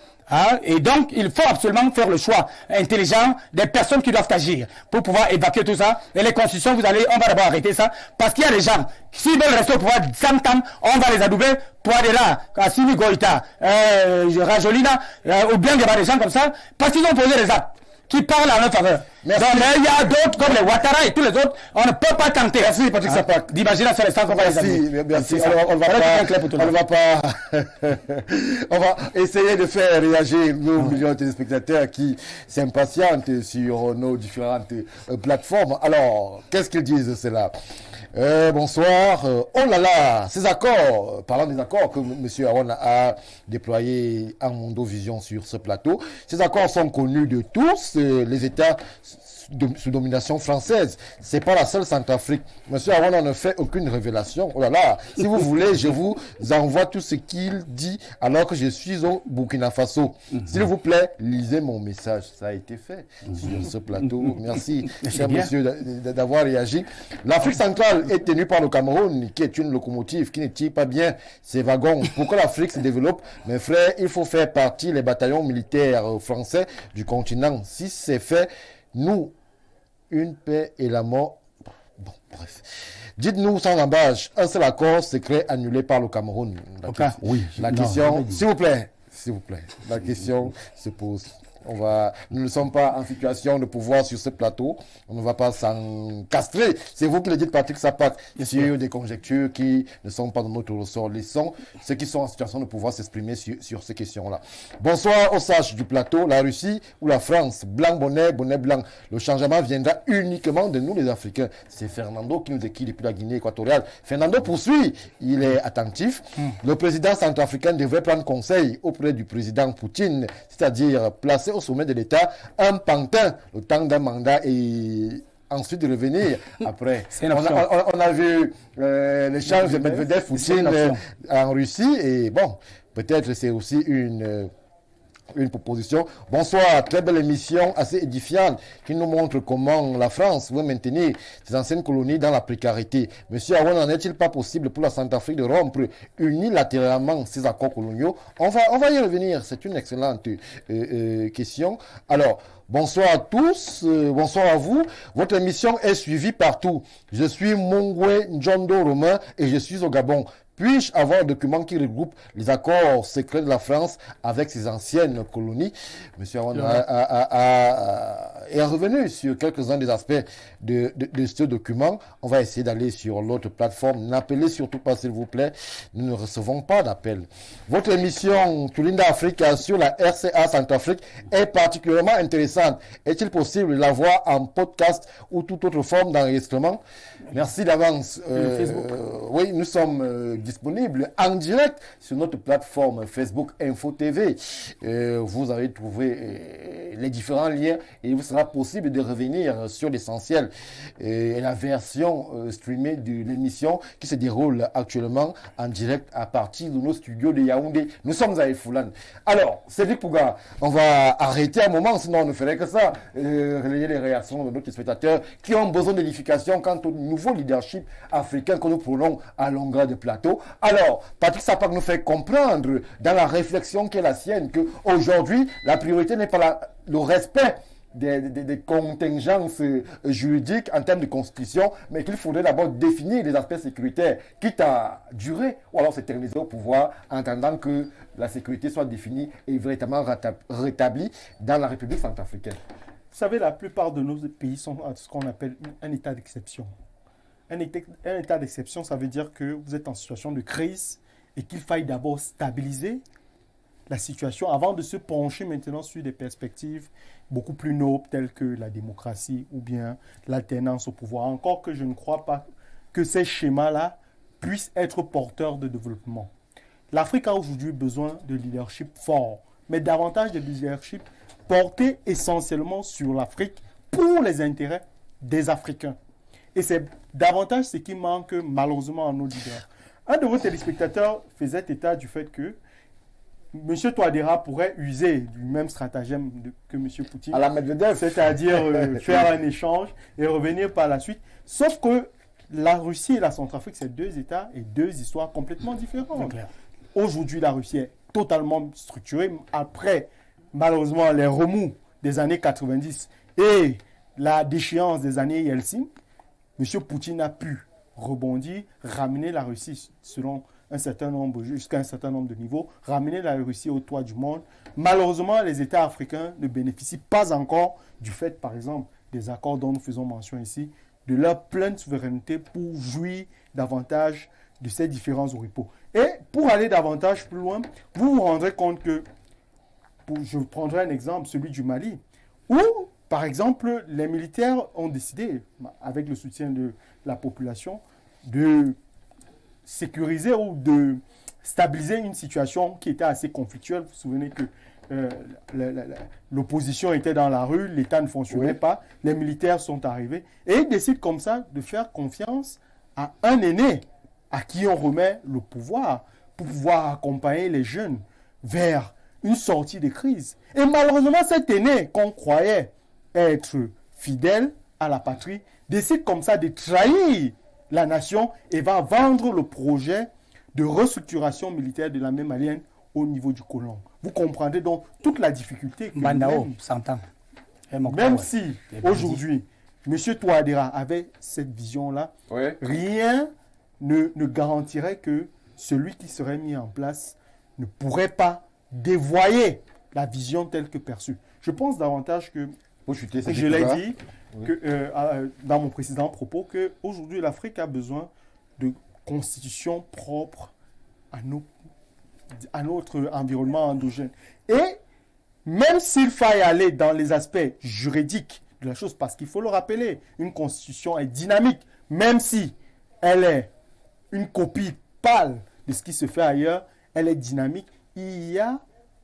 et donc il faut absolument faire le choix intelligent des personnes qui doivent agir pour pouvoir évacuer tout ça. Et les constitutions, on va d'abord arrêter ça, parce qu'il y a des gens, s'ils veulent rester au pouvoir 100 ans, on va les adouber. Touadéra, Assimi Goïta, Rajolina, ou bien il y a des gens comme ça, parce qu'ils ont posé des actes qui parlent en leur faveur. Donc, mais il y a d'autres comme les Ouattara et tous les autres, on ne peut pas tenter. Merci Patrick Sapak. D'imaginer sur les 100 qu'on va les adouber. Merci. On va essayer de faire réagir nos millions de téléspectateurs qui s'impatientent sur nos différentes plateformes. Alors, qu'est-ce qu'ils disent de cela? Bonsoir. Oh là là, ces accords, parlant des accords que M. Aron a déployés en Mondovision sur ce plateau, ces accords sont connus de tous, les États sous domination française. C'est pas la seule Centrafrique. Monsieur Aron ne fait aucune révélation. Oh là là, si vous voulez, je vous envoie tout ce qu'il dit alors que je suis au Burkina Faso. S'il vous plaît, lisez mon message. Ça a été fait sur ce plateau. Merci, cher monsieur, d'avoir réagi. L'Afrique centrale est tenue par le Cameroun, qui est une locomotive qui ne tire pas bien ses wagons. Pour que l'Afrique se développe, mes frères, il faut faire partie des bataillons militaires français du continent. Si c'est fait, nous, une paix et la mort. Bon, bref. Dites-nous sans embâche, un seul accord secret annulé par le Cameroun. La question, s'il vous plaît, la question se pose. Nous ne sommes pas en situation de pouvoir sur ce plateau. On ne va pas s'encastrer. C'est vous qui le dites, Patrick Sapak, sur des conjectures qui ne sont pas dans notre ressort. Laissons ceux qui sont en situation de pouvoir s'exprimer sur ces questions-là. Bonsoir aux sages du plateau, la Russie ou la France. Blanc, bonnet, bonnet blanc. Le changement viendra uniquement de nous les Africains. C'est Fernando qui nous écrit depuis la Guinée équatoriale. Fernando poursuit. Il est attentif. Le président centrafricain devrait prendre conseil auprès du président Poutine, c'est-à-dire placer au sommet de l'État un pantin le temps d'un mandat et ensuite de revenir après. On a vu l'échange de Medvedev-Poutine en Russie et bon, peut-être c'est aussi une proposition. Bonsoir, très belle émission, assez édifiante, qui nous montre comment la France veut maintenir ses anciennes colonies dans la précarité. Monsieur Aron, n'en est-il pas possible pour la Centrafrique de rompre unilatéralement ces accords coloniaux? On va y revenir, c'est une excellente question. Alors, bonsoir à tous, bonsoir à vous. Votre émission est suivie partout. Je suis Mongwe Njondo Romain et je suis au Gabon. Puis-je avoir un document qui regroupe les accords secrets de la France avec ses anciennes colonies? Monsieur Awan est revenu sur quelques-uns des aspects de ce document. On va essayer d'aller sur l'autre plateforme. N'appelez surtout pas, s'il vous plaît. Nous ne recevons pas d'appel. Votre émission Tulinda Africa sur la RCA Centrafrique est particulièrement intéressante. Est-il possible de la voir en podcast ou toute autre forme d'enregistrement? Merci d'avance. Oui, nous sommes disponibles en direct sur notre plateforme Facebook Info TV. Vous allez trouver les différents liens et il vous sera possible de revenir sur l'essentiel et la version streamée de l'émission qui se déroule actuellement en direct à partir de nos studios de Yaoundé. Nous sommes à Efoulan. Alors, Cédric Pouga, on va arrêter un moment, sinon on ne ferait que ça. Relayer les réactions de nos spectateurs qui ont besoin d'édification quant au nouveau leadership africain que nous prenons à longueur de plateau. Alors, Patrick Sapak nous fait comprendre dans la réflexion qui est la sienne qu'aujourd'hui, la priorité n'est pas le respect des contingences juridiques en termes de constitution, mais qu'il faudrait d'abord définir les aspects sécuritaires, quitte à durer ou alors s'éterniser au pouvoir, en attendant que la sécurité soit définie et véritablement rétablie dans la République centrafricaine. Vous savez, la plupart de nos pays sont à ce qu'on appelle un état d'exception. Un état d'exception, ça veut dire que vous êtes en situation de crise et qu'il faille d'abord stabiliser la situation avant de se pencher maintenant sur des perspectives beaucoup plus nobles telles que la démocratie ou bien l'alternance au pouvoir. Encore que je ne crois pas que ces schémas-là puissent être porteurs de développement. L'Afrique a aujourd'hui besoin de leadership fort, mais davantage de leadership porté essentiellement sur l'Afrique pour les intérêts des Africains. Et c'est davantage ce qui manque malheureusement à nos leaders. Un de vos téléspectateurs faisait état du fait que M. Touadéra pourrait user du même stratagème que M. Poutine. À la Medvedev. C'est-à-dire faire un échange et revenir par la suite. Sauf que la Russie et la Centrafrique, c'est deux États et deux histoires complètement différentes. Aujourd'hui, la Russie est totalement structurée. Après, malheureusement, les remous des années 90 et la déchéance des années Yeltsin, M. Poutine a pu rebondir, ramener la Russie selon un certain nombre, jusqu'à un certain nombre de niveaux, ramener la Russie au toit du monde. Malheureusement, les États africains ne bénéficient pas encore du fait, par exemple, des accords dont nous faisons mention ici, de leur pleine souveraineté pour jouir davantage de ces différents oripeaux. Et pour aller davantage plus loin, vous vous rendrez compte que, je prendrai un exemple, celui du Mali, où, par exemple, les militaires ont décidé, avec le soutien de la population, de sécuriser ou de stabiliser une situation qui était assez conflictuelle. Vous vous souvenez que l'opposition était dans la rue, l'État ne fonctionnait pas, les militaires sont arrivés et ils décident comme ça de faire confiance à un aîné à qui on remet le pouvoir pour pouvoir accompagner les jeunes vers une sortie de crise. Et malheureusement, cet aîné qu'on croyait être fidèle à la patrie décide comme ça de trahir la nation et va vendre le projet de restructuration militaire de l'armée malienne au niveau du colon. Vous comprendrez donc toute la difficulté que même si aujourd'hui M. Touadéra avait cette vision-là, rien ne garantirait que celui qui serait mis en place ne pourrait pas dévoyer la vision telle que perçue. Je pense davantage que, je l'ai dit dans mon précédent propos, qu'aujourd'hui l'Afrique a besoin de constitutions propres à notre environnement endogène. Et même s'il faille aller dans les aspects juridiques de la chose, parce qu'il faut le rappeler, une constitution est dynamique, même si elle est une copie pâle de ce qui se fait ailleurs, elle est dynamique. Il y a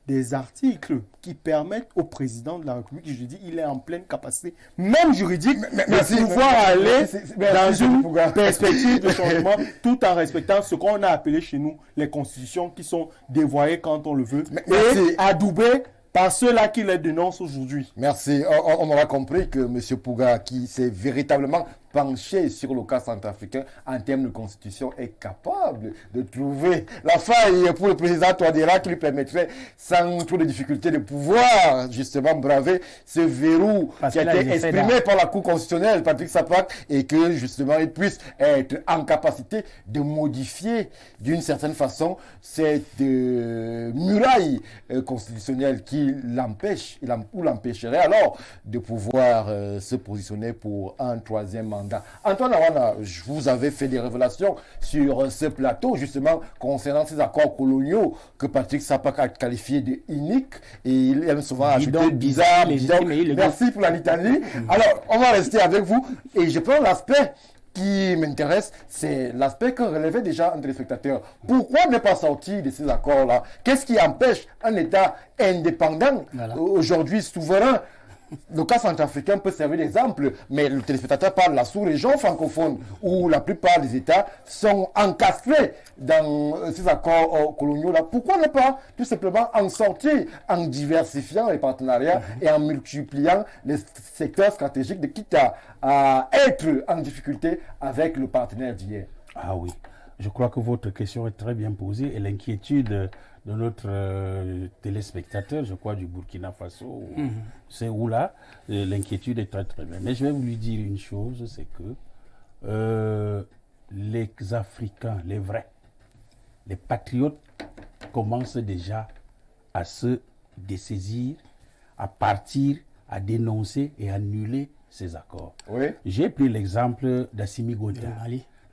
des articles qui permettent au président de la République, je dis, il est en pleine capacité, même juridique, de pouvoir aller dans une perspective de changement, tout en respectant ce qu'on a appelé chez nous les constitutions qui sont dévoyées quand on le veut, et adoubées par ceux-là qui les dénoncent aujourd'hui. Merci. On aura compris que M. Pouga, qui s'est véritablement pencher sur le cas centrafricain en termes de constitution est capable de trouver la faille pour le président Touadéra qui lui permettrait, sans trop de difficultés, de pouvoir justement braver ce verrou qui a été exprimé par la Cour constitutionnelle, Patrick Sapak, et que justement il puisse être en capacité de modifier d'une certaine façon cette muraille constitutionnelle qui l'empêche ou l'empêcherait alors de pouvoir se positionner pour un troisième mandat. Antoine Awana, vous avez fait des révélations sur ce plateau justement concernant ces accords coloniaux que Patrick Sapak a qualifiés de iniques, et il aime souvent ajouter bizarre. Merci pour la litanie. Alors, on va rester avec vous et je prends l'aspect qui m'intéresse, c'est l'aspect que relevait déjà un téléspectateur. Pourquoi ne pas sortir de ces accords-là? Qu'est-ce qui empêche un État indépendant, aujourd'hui souverain? Le cas centrafricain peut servir d'exemple, mais le téléspectateur parle de la sous-région francophone, où la plupart des États sont encastrés dans ces accords coloniaux-là. Pourquoi ne pas tout simplement en sortir en diversifiant les partenariats et en multipliant les secteurs stratégiques, de quitte à être en difficulté avec le partenaire d'hier? Ah oui, je crois que votre question est très bien posée et l'inquiétude de notre téléspectateur, je crois, du Burkina Faso, c'est où là, l'inquiétude est très très bien. Mais je vais vous lui dire une chose, c'est que les Africains, les vrais, les patriotes commencent déjà à se dessaisir, à partir, à dénoncer et annuler ces accords. Oui. J'ai pris l'exemple d'Assimi Goïta.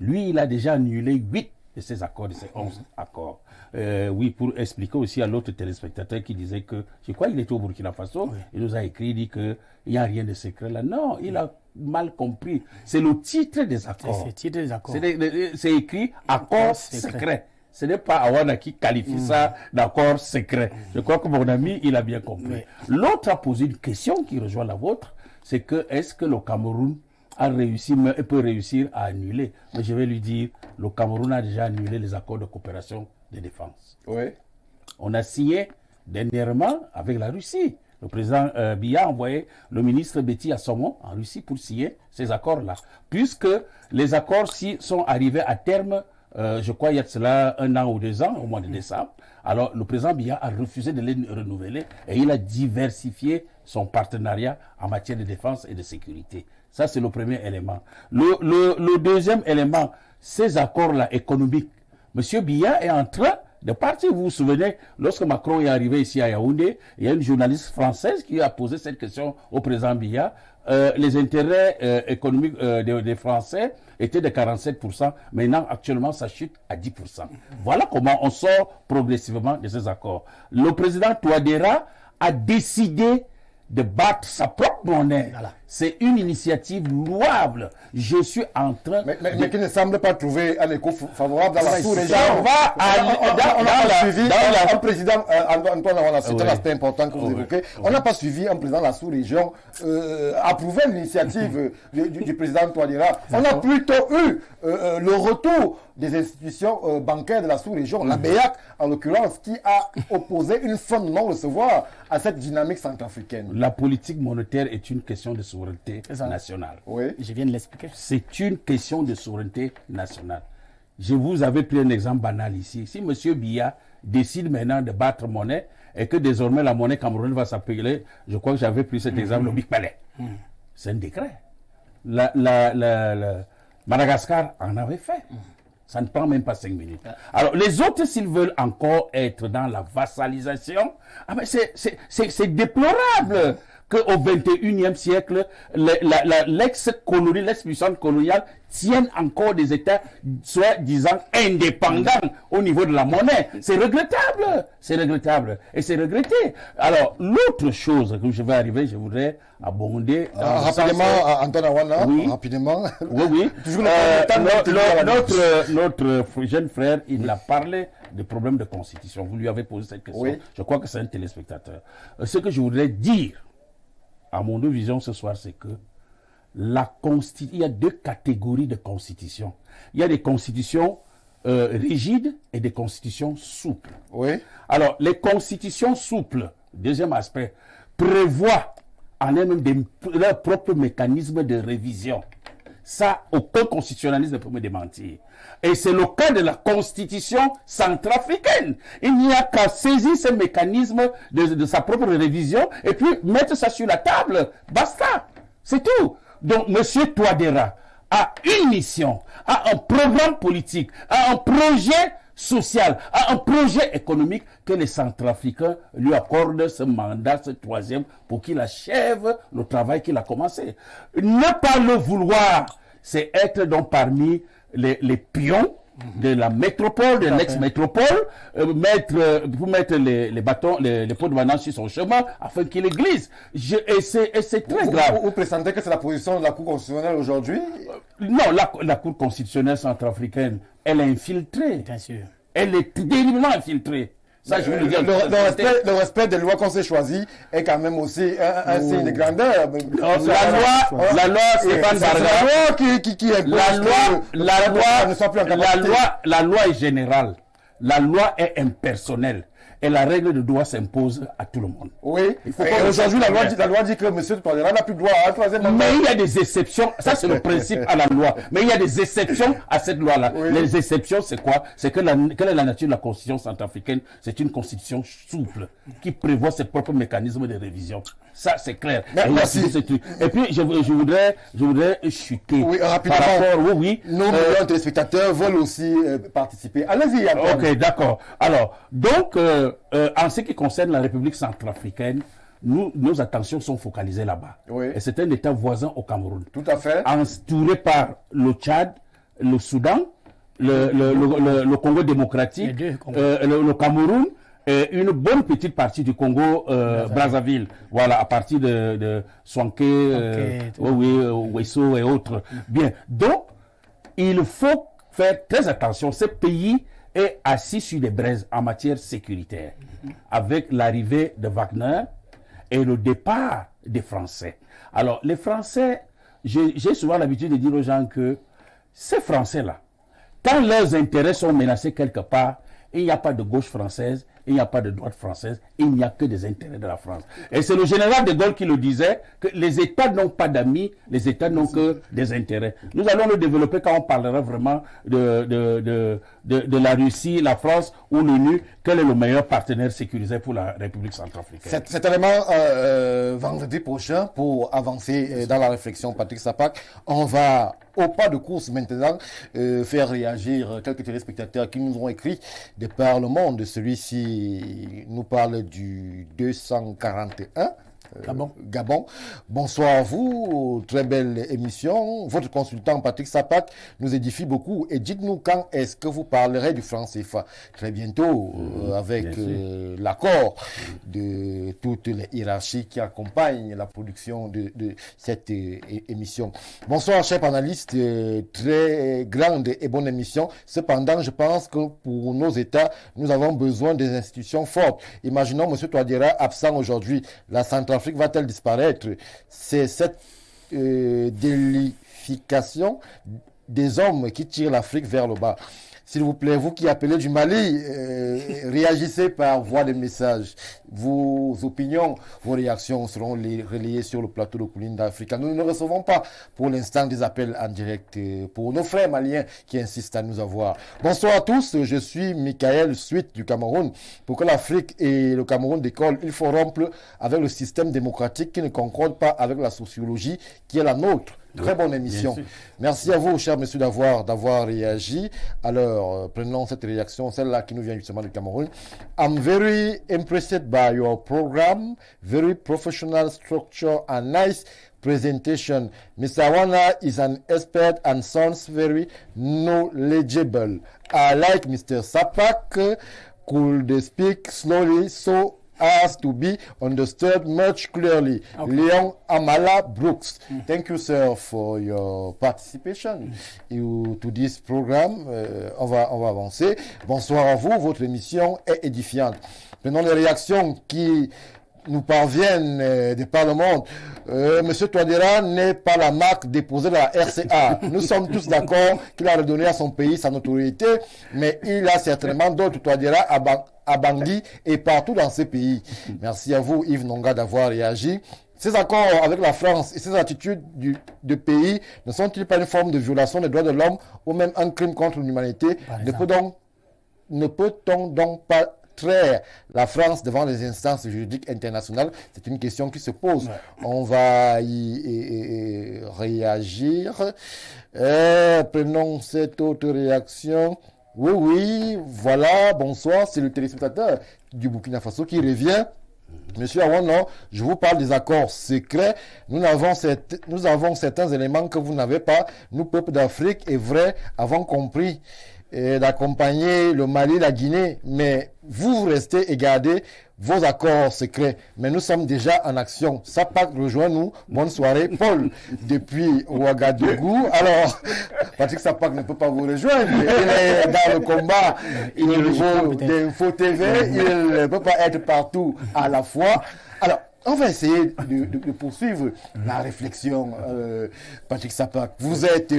Lui, il a déjà annulé 8 de ces accords, de ces 11 accords. Oui, pour expliquer aussi à l'autre téléspectateur qui disait que, je crois qu'il était au Burkina Faso, il nous a écrit, il dit qu'il n'y a rien de secret là. Non, il a mal compris. C'est le titre des accords. C'est le titre des accords. C'est écrit accord secret. Ce n'est pas Awana qui qualifie ça d'accord secret. Je crois que mon ami, il a bien compris. L'autre a posé une question qui rejoint la vôtre, c'est que est-ce que le Cameroun peut réussir à annuler? Mais je vais lui dire, le Cameroun a déjà annulé les accords de coopération de défense. Oui. On a signé dernièrement avec la Russie. Le président Biya a envoyé le ministre Betty Assommo en Russie pour signer ces accords-là. Puisque les accords sont arrivés à terme, je crois il y a de cela 1 an ou 2 ans, au mois de décembre. Alors le président Biya a refusé de les renouveler et il a diversifié son partenariat en matière de défense et de sécurité. Ça, c'est le premier élément. Le deuxième élément, ces accords-là économiques. Monsieur Biya est en train de partir. Vous vous souvenez, lorsque Macron est arrivé ici à Yaoundé, il y a une journaliste française qui a posé cette question au président Biya. Les intérêts économiques des Français étaient de 47%. Maintenant, actuellement, ça chute à 10%. Voilà comment on sort progressivement de ces accords. Le président Touadéra a décidé de battre sa propre monnaie. Voilà. C'est une initiative louable. Je suis en train... Mais qui ne semble pas trouver un écho favorable dans la sous-région. Un président, Antoine, c'est un aspect important que vous évoquez. On n'a pas suivi un président de la sous-région approuver l'initiative du président Touadéra. On a plutôt eu le retour des institutions bancaires de la sous-région, la BEAC en l'occurrence, qui a opposé une fin de non-recevoir à cette dynamique centrafricaine. La politique monétaire est une question de souveraineté nationale. Oui. Je viens de l'expliquer. C'est une question de souveraineté nationale. Je vous avais pris un exemple banal ici. Si M. Biya décide maintenant de battre monnaie et que désormais la monnaie camerounaise va s'appeler, je crois que j'avais pris cet exemple, le Big Palais. C'est un décret. Madagascar en avait fait. Ça ne prend même pas 5 minutes. Alors, les autres, s'ils veulent encore être dans la vassalisation, c'est déplorable qu'au 21e siècle, l'ex-colonie, l'ex-puissance coloniale tiennent encore des États soi-disant indépendants au niveau de la monnaie. C'est regrettable. C'est regrettable. Et c'est regretté. Alors, l'autre chose que je vais arriver, je voudrais abonder... rapidement, Antoine Awana, oui. Rapidement. Oui. Notre jeune frère, il a parlé des problèmes de constitution. Vous lui avez posé cette question. Oui. Je crois que c'est un téléspectateur. Ce que je voudrais dire à mon vision ce soir, c'est que il y a 2 catégories de constitutions. Il y a des constitutions rigides et des constitutions souples. Oui. Alors, les constitutions souples, deuxième aspect, prévoient en elles-mêmes leur propre mécanisme de révision. Ça, aucun constitutionnaliste ne peut me démentir. Et c'est le cas de la constitution centrafricaine. Il n'y a qu'à saisir ce mécanisme de sa propre révision et puis mettre ça sur la table. Basta. C'est tout. Donc, M. Touadéra a une mission, a un programme politique, a un projet social, a un projet économique que les Centrafricains lui accordent ce mandat, ce troisième, pour qu'il achève le travail qu'il a commencé. Ne pas le vouloir, c'est être donc parmi les pions de la métropole, de l'ex-métropole, pour mettre les bâtons, les pots de banane sur son chemin afin qu'il glisse. Et c'est très grave. Vous pressentez que c'est la position de la Cour constitutionnelle aujourd'hui? Non, la Cour constitutionnelle centrafricaine, elle est infiltrée. Bien sûr. Elle est terriblement infiltrée. Ça, je veux le dire. Le respect des lois qu'on s'est choisies est quand même aussi un signe de grandeur. La loi Stéphane Barga, la loi est générale. La loi est impersonnelle. Et la règle de droit s'impose à tout le monde. Oui. Aujourd'hui, la loi dit que M. Touadéra n'a plus le droit à un troisième mandat. Mais il y a des exceptions. Ça, c'est le principe à la loi. Mais il y a des exceptions à cette loi-là. Oui. Les exceptions, c'est quoi? C'est que quelle est la nature de la constitution centrafricaine? C'est une constitution souple qui prévoit ses propres mécanismes de révision. Ça, c'est clair. Merci. Et puis, je voudrais chuter. Oui, rapidement. Par rapport, oui. Nos millions de téléspectateurs veulent aussi participer. Allez-y. Ok, d'accord. Alors, donc, en ce qui concerne la République centrafricaine, nos attentions sont focalisées là-bas. Oui. Et c'est un État voisin au Cameroun. Tout à fait. Entouré par le Tchad, le Soudan, le Congo démocratique, le Cameroun, et une bonne petite partie du Congo Brazzaville. Voilà, à partir de Swanké, Wesso et autres. Bien. Donc, il faut faire très attention. Ce pays est assis sur des braises en matière sécuritaire, avec l'arrivée de Wagner et le départ des Français. Alors, les Français, j'ai souvent l'habitude de dire aux gens que ces Français-là, quand leurs intérêts sont menacés quelque part, il n'y a pas de gauche française, il n'y a pas de droite française, il n'y a que des intérêts de la France. Et c'est le général de Gaulle qui le disait, que les États n'ont pas d'amis, les États n'ont que des intérêts. Nous allons le développer quand on parlera vraiment de la Russie, la France ou l'ONU, quel est le meilleur partenaire sécurisé pour la République centrafricaine. C'est élément vendredi prochain pour avancer dans la réflexion, Patrick Sapak. On va au pas de course maintenant faire réagir quelques téléspectateurs qui nous ont écrit de par le monde. Celui-ci nous parle du 241. Gabon. Bonsoir à vous, très belle émission. Votre consultant Patrick Sapak nous édifie beaucoup. Et dites-nous quand est-ce que vous parlerez du franc CFA? Très bientôt, avec l'accord de toutes les hiérarchies qui accompagnent la production de cette émission. Bonsoir, chers panélistes, très grande et bonne émission. Cependant, je pense que pour nos États, nous avons besoin des institutions fortes. Imaginons M. Touadéra absent aujourd'hui. La Centrafrique va-t-elle disparaître? C'est cette délification des hommes qui tirent l'Afrique vers le bas. S'il vous plaît, vous qui appelez du Mali, réagissez par voie de message. Vos opinions, vos réactions seront relayées sur le plateau de Colline d'Afrique. Nous ne recevons pas pour l'instant des appels en direct pour nos frères maliens qui insistent à nous avoir. Bonsoir à tous, je suis Michael Suite du Cameroun. Pour que l'Afrique et le Cameroun décollent, il faut rompre avec le système démocratique qui ne concorde pas avec la sociologie qui est la nôtre. Très bonne émission. Merci à vous, cher monsieur, d'avoir réagi. Alors, prenons cette réaction, celle-là qui nous vient justement du Cameroun. I'm very impressed by your program, very professional structure and nice presentation. Mr. Awana is an expert and sounds very knowledgeable. I like Mr. Sapak, could speak slowly so as to be understood much clearly. Okay. Leon Amala Brooks. Thank you, sir, for your participation to this program. On va avancer. Bonsoir à vous. Votre émission est édifiante. Prenons les réactions qui nous parviennent de par le monde. Monsieur Touadéra n'est pas la marque déposée de la RCA. Nous sommes tous d'accord qu'il a redonné à son pays sa notoriété, mais il a certainement d'autres Touadéra à Bangui et partout dans ces pays. Merci à vous, Yves Nonga, d'avoir réagi. ces accords avec la France et ces attitudes de pays ne sont-ils pas une forme de violation des droits de l'homme ou même un crime contre l'humanité? Ne peut-on donc pas traire la France devant les instances juridiques internationales? C'est une question qui se pose. Ouais. On va y réagir. Prenons cette autre réaction. Oui, voilà, bonsoir, c'est le téléspectateur du Burkina Faso qui revient. Monsieur Awono, je vous parle des accords secrets. Nous avons certains éléments que vous n'avez pas. Nous, peuple d'Afrique, est vrai, avons compris d'accompagner le Mali, la Guinée, mais vous restez et gardez vos accords secrets. Mais nous sommes déjà en action. Sapak, rejoins-nous. Bonne soirée. Paul, depuis Ouagadougou. Alors, Patrick Sapak ne peut pas vous rejoindre. Il est dans le combat au niveau d'Info TV. Il ne peut pas être partout à la fois. Alors, on va essayer de poursuivre la réflexion, Patrick Sapak. Vous êtes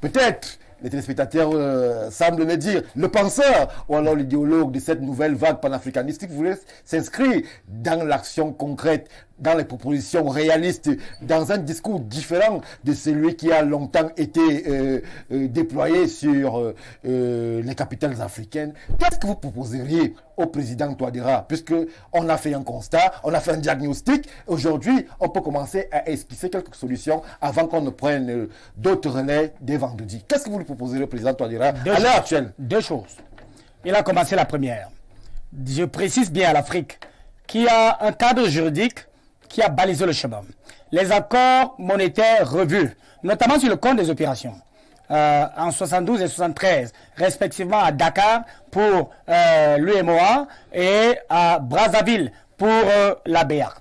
peut-être... Les téléspectateurs semblent le dire, le penseur ou alors l'idéologue de cette nouvelle vague panafricaniste qui voulait s'inscrire dans l'action concrète, dans les propositions réalistes, dans un discours différent de celui qui a longtemps été déployé sur les capitales africaines. Qu'est-ce que vous proposeriez au président Touadéra? Puisque on a fait un constat, on a fait un diagnostic. Aujourd'hui, on peut commencer à esquisser quelques solutions avant qu'on ne prenne d'autres relais dès vendredi. Qu'est-ce que vous lui proposerez au président Touadéra à l'heure actuelle? Deux choses. Il a commencé la première. Je précise bien à l'Afrique qu'il y a un cadre juridique qui a balisé le chemin. Les accords monétaires revus, notamment sur le compte des opérations, en 72 et 73, respectivement à Dakar pour l'UMOA et à Brazzaville pour la BEAC,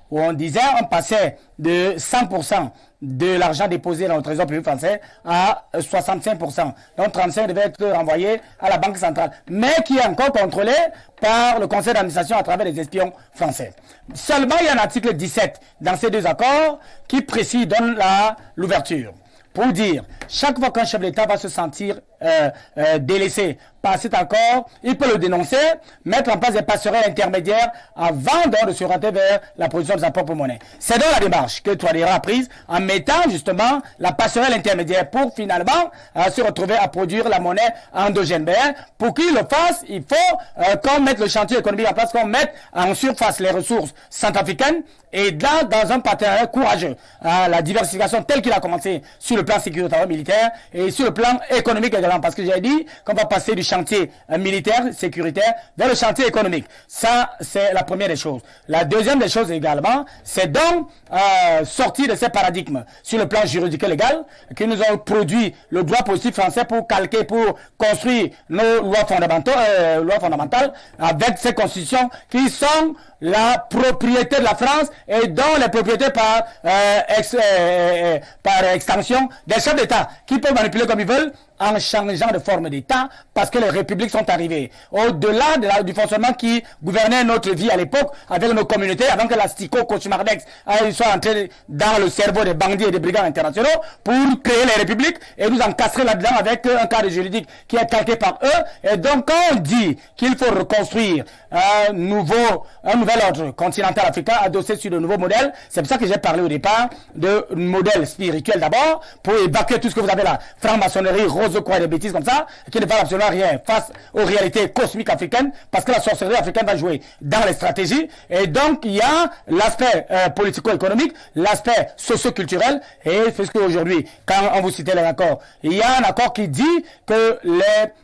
où on disait on passait de 100% de l'argent déposé dans le trésor public français à 65%. Donc 35% devait être renvoyé à la Banque centrale, mais qui est encore contrôlé par le conseil d'administration à travers les espions français. Seulement, il y a un article 17 dans ces deux accords qui précise, donne l'ouverture. Pour dire, chaque fois qu'un chef d'État va se sentir délaissé par cet accord, il peut le dénoncer, mettre en place des passerelles intermédiaires avant de se orienter vers la production de sa propre monnaie. C'est donc la démarche que Touadéra a prise en mettant justement la passerelle intermédiaire pour finalement se retrouver à produire la monnaie endogène. Pour qu'il le fasse, il faut qu'on mette le chantier économique en place, qu'on mette en surface les ressources centrafricaines et là, dans un partenariat courageux, la diversification telle qu'il a commencé sur le plan sécuritaire militaire et sur le plan économique également, parce que j'ai dit qu'on va passer du chantier militaire, sécuritaire, vers le chantier économique. Ça, c'est la première des choses. La deuxième des choses également, c'est donc sortir de ces paradigmes sur le plan juridique et légal qui nous ont produit le droit positif français pour calquer, pour construire nos lois fondamentales avec ces constitutions qui sont la propriété de la France et dont les propriétés par extension des chefs d'État qui peuvent manipuler comme ils veulent en changeant de forme d'État parce que les républiques sont arrivées. Au-delà du fonctionnement qui gouvernait notre vie à l'époque avec nos communautés, avant que l'asticot cauchemardex soit entré dans le cerveau des bandits et des brigands internationaux pour créer les républiques et nous encastrer là-dedans avec un cadre juridique qui est calqué par eux. Et donc quand on dit qu'il faut reconstruire un nouvel ordre continental africain adossé sur de nouveaux modèles, c'est pour ça que j'ai parlé au départ de modèle spirituel d'abord, pour évacuer tout ce que vous avez là, franc-maçonnerie, rose quoi, des bêtises comme ça, qui ne valent absolument rien face aux réalités cosmiques africaines, parce que la sorcellerie africaine va jouer dans les stratégies, et donc il y a l'aspect politico-économique, l'aspect socio-culturel, et c'est ce qu'aujourd'hui, quand on vous citait les accords, il y a un accord qui dit que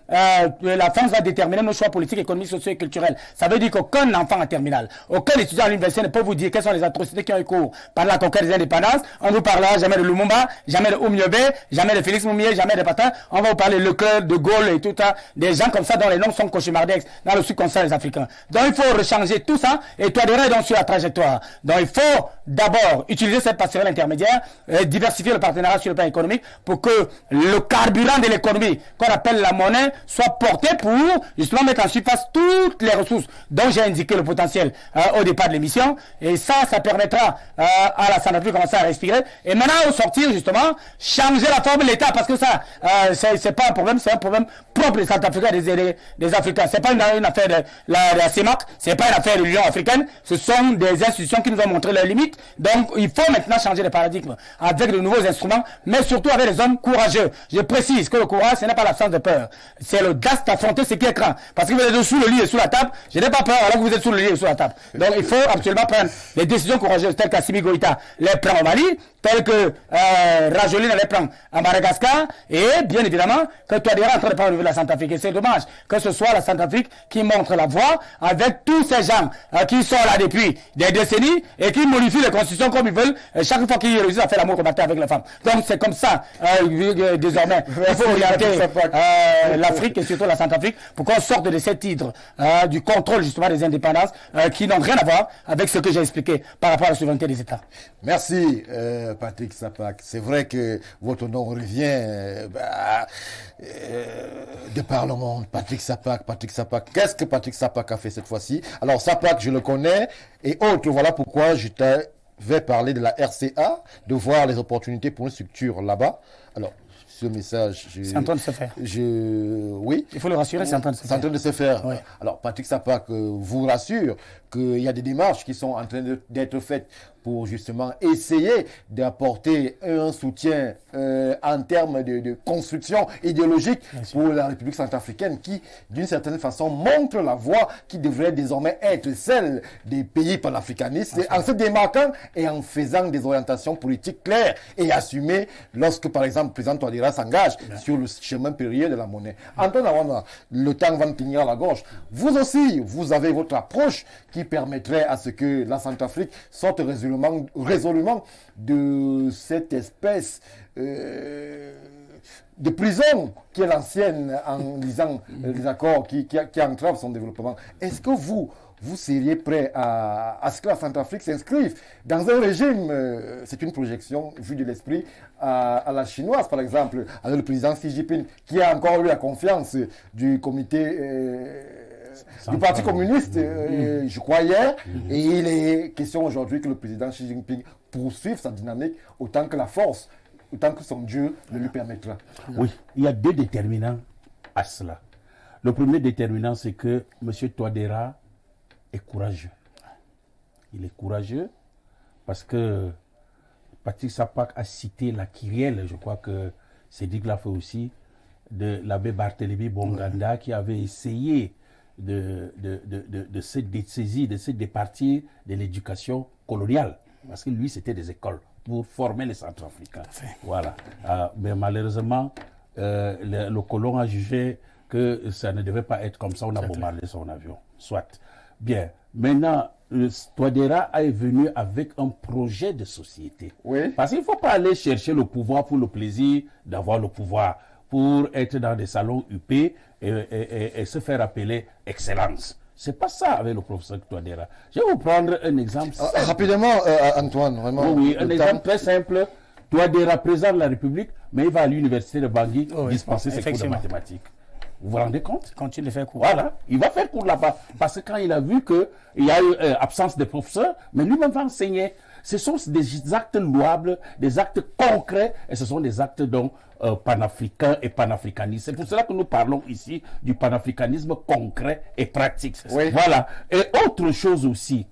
la France va déterminer nos choix politiques, économiques, sociaux et culturels. Ça veut dire qu'aucun enfant en terminale, aucun étudiant à l'université ne peut vous dire quelles sont les atrocités qui ont eu cours pendant la conquête des indépendances. On ne vous parlera jamais de Lumumba, jamais de Oumyobé, jamais de Félix Moumié, jamais de Patin. On va vous parler de Leclerc, de Gaulle et tout ça. Des gens comme ça dont les noms sont cauchemardex dans le subconscient des Africains. Donc il faut rechanger tout ça et Touadéra est donc sur la trajectoire. Donc il faut d'abord utiliser cette passerelle intermédiaire, diversifier le partenariat sur le plan économique pour que le carburant de l'économie qu'on appelle la monnaie soit porté pour justement mettre en surface toutes les ressources dont j'ai indiqué le potentiel au départ de l'émission, et ça permettra à la Centrafrique de commencer à respirer, et maintenant au sortir justement, changer la forme de l'État, parce que ça, c'est pas un problème, c'est un problème propre des Centrafricains et des Africains. C'est pas une affaire de la CEMAC, c'est pas une affaire de l'Union africaine, ce sont des institutions qui nous ont montré leurs limites, Donc, il faut maintenant changer de paradigme avec de nouveaux instruments, mais surtout avec des hommes courageux. Je précise que le courage, ce n'est pas l'absence de peur. C'est le gaz d'affronter ce qui est grand. Parce que vous êtes sous le lit et sous la table, je n'ai pas peur alors que vous êtes sous le lit et sous la table. Donc, il faut absolument prendre des décisions courageuses telles qu'Assimi Goïta les prend au Mali, telles que Rajoelina les prend à Madagascar, et bien évidemment que Touadéra est en train de prendre au niveau de la Centrafrique. Et c'est dommage que ce soit la Centrafrique qui montre la voie avec tous ces gens qui sont là depuis des décennies et qui modifient les constitutions comme ils veulent chaque fois qu'ils réussissent à faire l'amour combattant avec les femmes. Donc c'est comme ça désormais il faut orienter l'Afrique et surtout la Centrafrique pour qu'on sorte de cet hydre du contrôle justement des indépendances qui n'ont rien à voir avec ce que j'ai expliqué par rapport à la souveraineté des États. Merci Patrick Sapak. C'est vrai que votre nom revient de par le monde. Patrick Sapak. Qu'est-ce que Patrick Sapak a fait cette fois-ci? Alors Sapak, je le connais et autres. Voilà pourquoi je t'avais parlé de la RCA, de voir les opportunités pour une structure là-bas. Alors, ce message... C'est en train de se faire. Oui. Il faut le rassurer, c'est en train de se faire. C'est en train de se faire. Oui. Alors, Patrick Sapak vous rassure qu'il y a des démarches qui sont en train d'être faites pour justement essayer d'apporter un soutien en termes de construction idéologique pour la République centrafricaine qui, d'une certaine façon, montre la voie qui devrait désormais être celle des pays panafricanistes en se démarquant et en faisant des orientations politiques claires et assumées lorsque, par exemple, le président Touadéra s'engage sur le chemin périlleux de la monnaie. Antoine Awana, le temps va me tenir à la gorge. Vous aussi, vous avez votre approche qui permettrait à ce que la Centrafrique sorte résolument de cette espèce de prison qui est l'ancienne en lisant les accords qui entravent son développement. Est-ce que vous seriez prêt à ce que la Centrafrique s'inscrive dans un régime, c'est une projection vue de l'esprit, à la chinoise par exemple, avec le président Xi Jinping qui a encore eu la confiance du comité du Parti communiste, je crois hier, et il est question aujourd'hui que le président Xi Jinping poursuive sa dynamique autant que la force, autant que son Dieu le lui permettra. Oui, il y a deux déterminants à cela. Le premier déterminant, c'est que M. Touadéra est courageux. Il est courageux parce que Patrick Sapak a cité la kyrielle, je crois que Cédric l'a fait aussi, de l'abbé Barthélemy Bonganda qui avait essayé de se dessaisir, de se départir de l'éducation coloniale. Parce que lui, c'était des écoles pour former les Centrafricains. Voilà. Mais malheureusement, le colon a jugé que ça ne devait pas être comme ça. On a bombardé son avion. Soit. Bien. Maintenant, Touadéra est venu avec un projet de société. Oui. Parce qu'il ne faut pas aller chercher le pouvoir pour le plaisir d'avoir le pouvoir, pour être dans des salons UP et se faire appeler Excellence. C'est pas ça avec le professeur Touadéra. Je vais vous prendre un exemple. Rapidement, Antoine, vraiment. Oui, un exemple très simple. Touadéra, président de la République, mais il va à l'université de Bangui dispenser ses cours de mathématiques. Vous vous rendez compte? Continue de faire cours. Voilà, il va faire cours là-bas. Parce que quand il a vu qu'il y a eu absence de professeurs, mais lui-même va enseigner. Ce sont des actes louables, des actes concrets, et ce sont des actes donc panafricains et panafricanistes. C'est pour cela que nous parlons ici du panafricanisme concret et pratique. Oui. Voilà. Et autre chose aussi,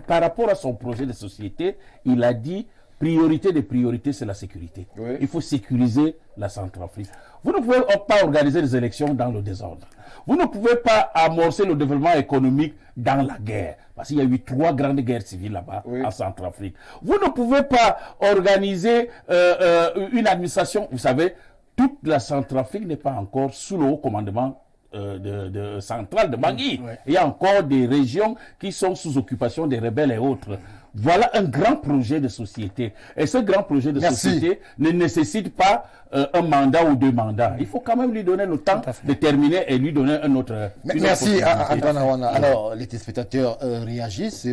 par rapport à son projet de société, il a dit priorité des priorités, c'est la sécurité. Oui. Il faut sécuriser la Centrafrique. Vous ne pouvez pas organiser des élections dans le désordre. Vous ne pouvez pas amorcer le développement économique dans la guerre. Parce qu'il y a eu 3 grandes guerres civiles là-bas, en Centrafrique. Vous ne pouvez pas organiser une administration. Vous savez, toute la Centrafrique n'est pas encore sous le haut commandement central de Bangui. Il y a encore des régions qui sont sous occupation des rebelles et autres. Voilà un grand projet de société. Et ce grand projet de société ne nécessite pas un mandat ou 2 mandats. Il faut quand même lui donner le temps de terminer et lui donner un autre... Merci, Antoine Awana. Alors, les téléspectateurs réagissent.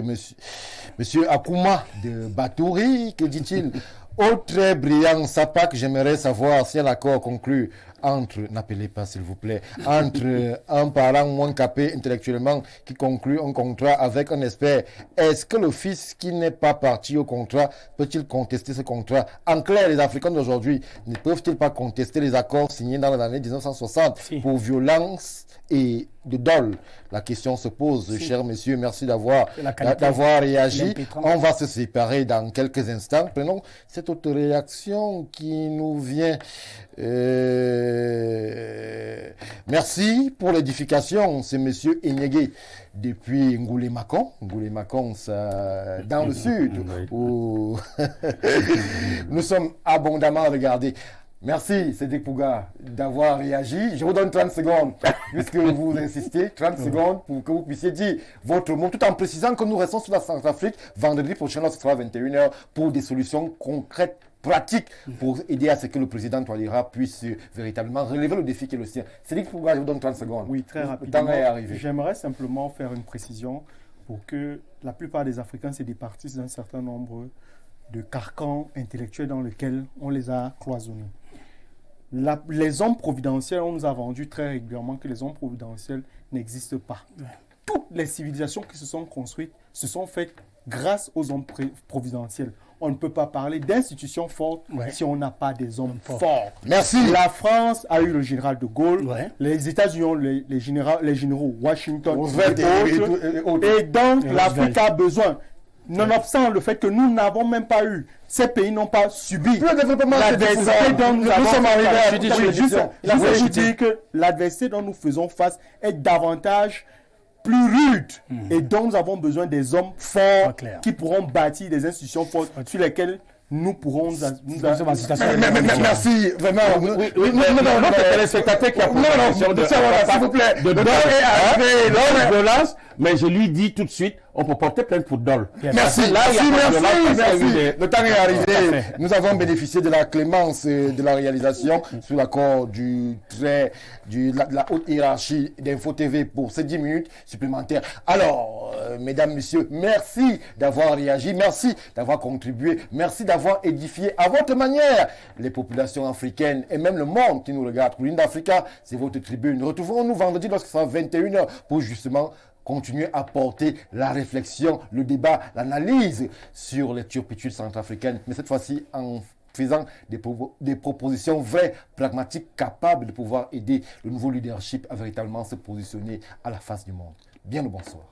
Monsieur Akouma de Batouri, que dit-il? Au très brillant Sapak, j'aimerais savoir si un accord conclu entre, n'appelez pas s'il vous plaît, entre un parent moins capé intellectuellement qui conclut un contrat avec un expert, est-ce que le fils qui n'est pas parti au contrat peut-il contester ce contrat? En clair, les Africains d'aujourd'hui ne peuvent-ils pas contester les accords signés dans les années 1960 pour violence et de dol? La question se pose, chers messieurs, merci d'avoir réagi. On va se séparer dans quelques instants. Prenons cette autre réaction qui nous vient. Merci pour l'édification, c'est monsieur Enyege depuis Ngoulé-Macon. Ngoulé-Macon, dans le sud, où nous sommes abondamment regardés. Merci, Cédric Pouga, d'avoir réagi. Je vous donne 30 secondes, puisque vous insistez, 30 secondes pour que vous puissiez dire votre mot, tout en précisant que nous restons sur la Centrafrique vendredi prochain, ce sera 21h, pour des solutions concrètes, pratiques, pour aider à ce que le président Touadéra puisse véritablement relever le défi qui est le sien. Cédric Pouga, je vous donne 30 secondes. Oui, très rapidement. Le temps est arrivé. J'aimerais simplement faire une précision pour que la plupart des Africains se départissent d'un certain nombre de carcans intellectuels dans lesquels on les a cloisonnés. Les hommes providentiels, on nous a vendu très régulièrement que les hommes providentiels n'existent pas. Toutes les civilisations qui se sont construites se sont faites grâce aux hommes providentiels. On ne peut pas parler d'institutions fortes si on n'a pas des hommes forts. Merci. La France a eu le général de Gaulle, les États-Unis ont les généraux Washington et autres. Et donc l'Afrique a besoin. Nonobstant le fait que nous n'avons même pas eu, ces pays n'ont pas subi l'adversité dont nous sommes arrivés. Je dis que l'adversité dont nous faisons face est davantage plus rude et dont nous avons besoin des hommes forts qui pourront bâtir des institutions fortes sur lesquelles nous pourrons... Merci, vraiment. S'il vous plaît. Violence, mais je lui dis tout de suite, on peut porter plainte pour dol. Merci. Le temps est arrivé. Nous avons bénéficié de la clémence de la réalisation sous l'accord de la haute hiérarchie d'Info TV pour ces 10 minutes supplémentaires. Alors, mesdames, messieurs, merci d'avoir réagi, merci d'avoir contribué, merci d'avoir édifié à votre manière les populations africaines et même le monde qui nous regarde. Colline d'Africa, c'est votre tribune. Retrouvons-nous vendredi lorsque ça sera 21h pour justement continuer à porter la réflexion, le débat, l'analyse sur les turpitudes centrafricaines, mais cette fois-ci en faisant des propositions vraies, pragmatiques, capables de pouvoir aider le nouveau leadership à véritablement se positionner à la face du monde. Bien le bonsoir.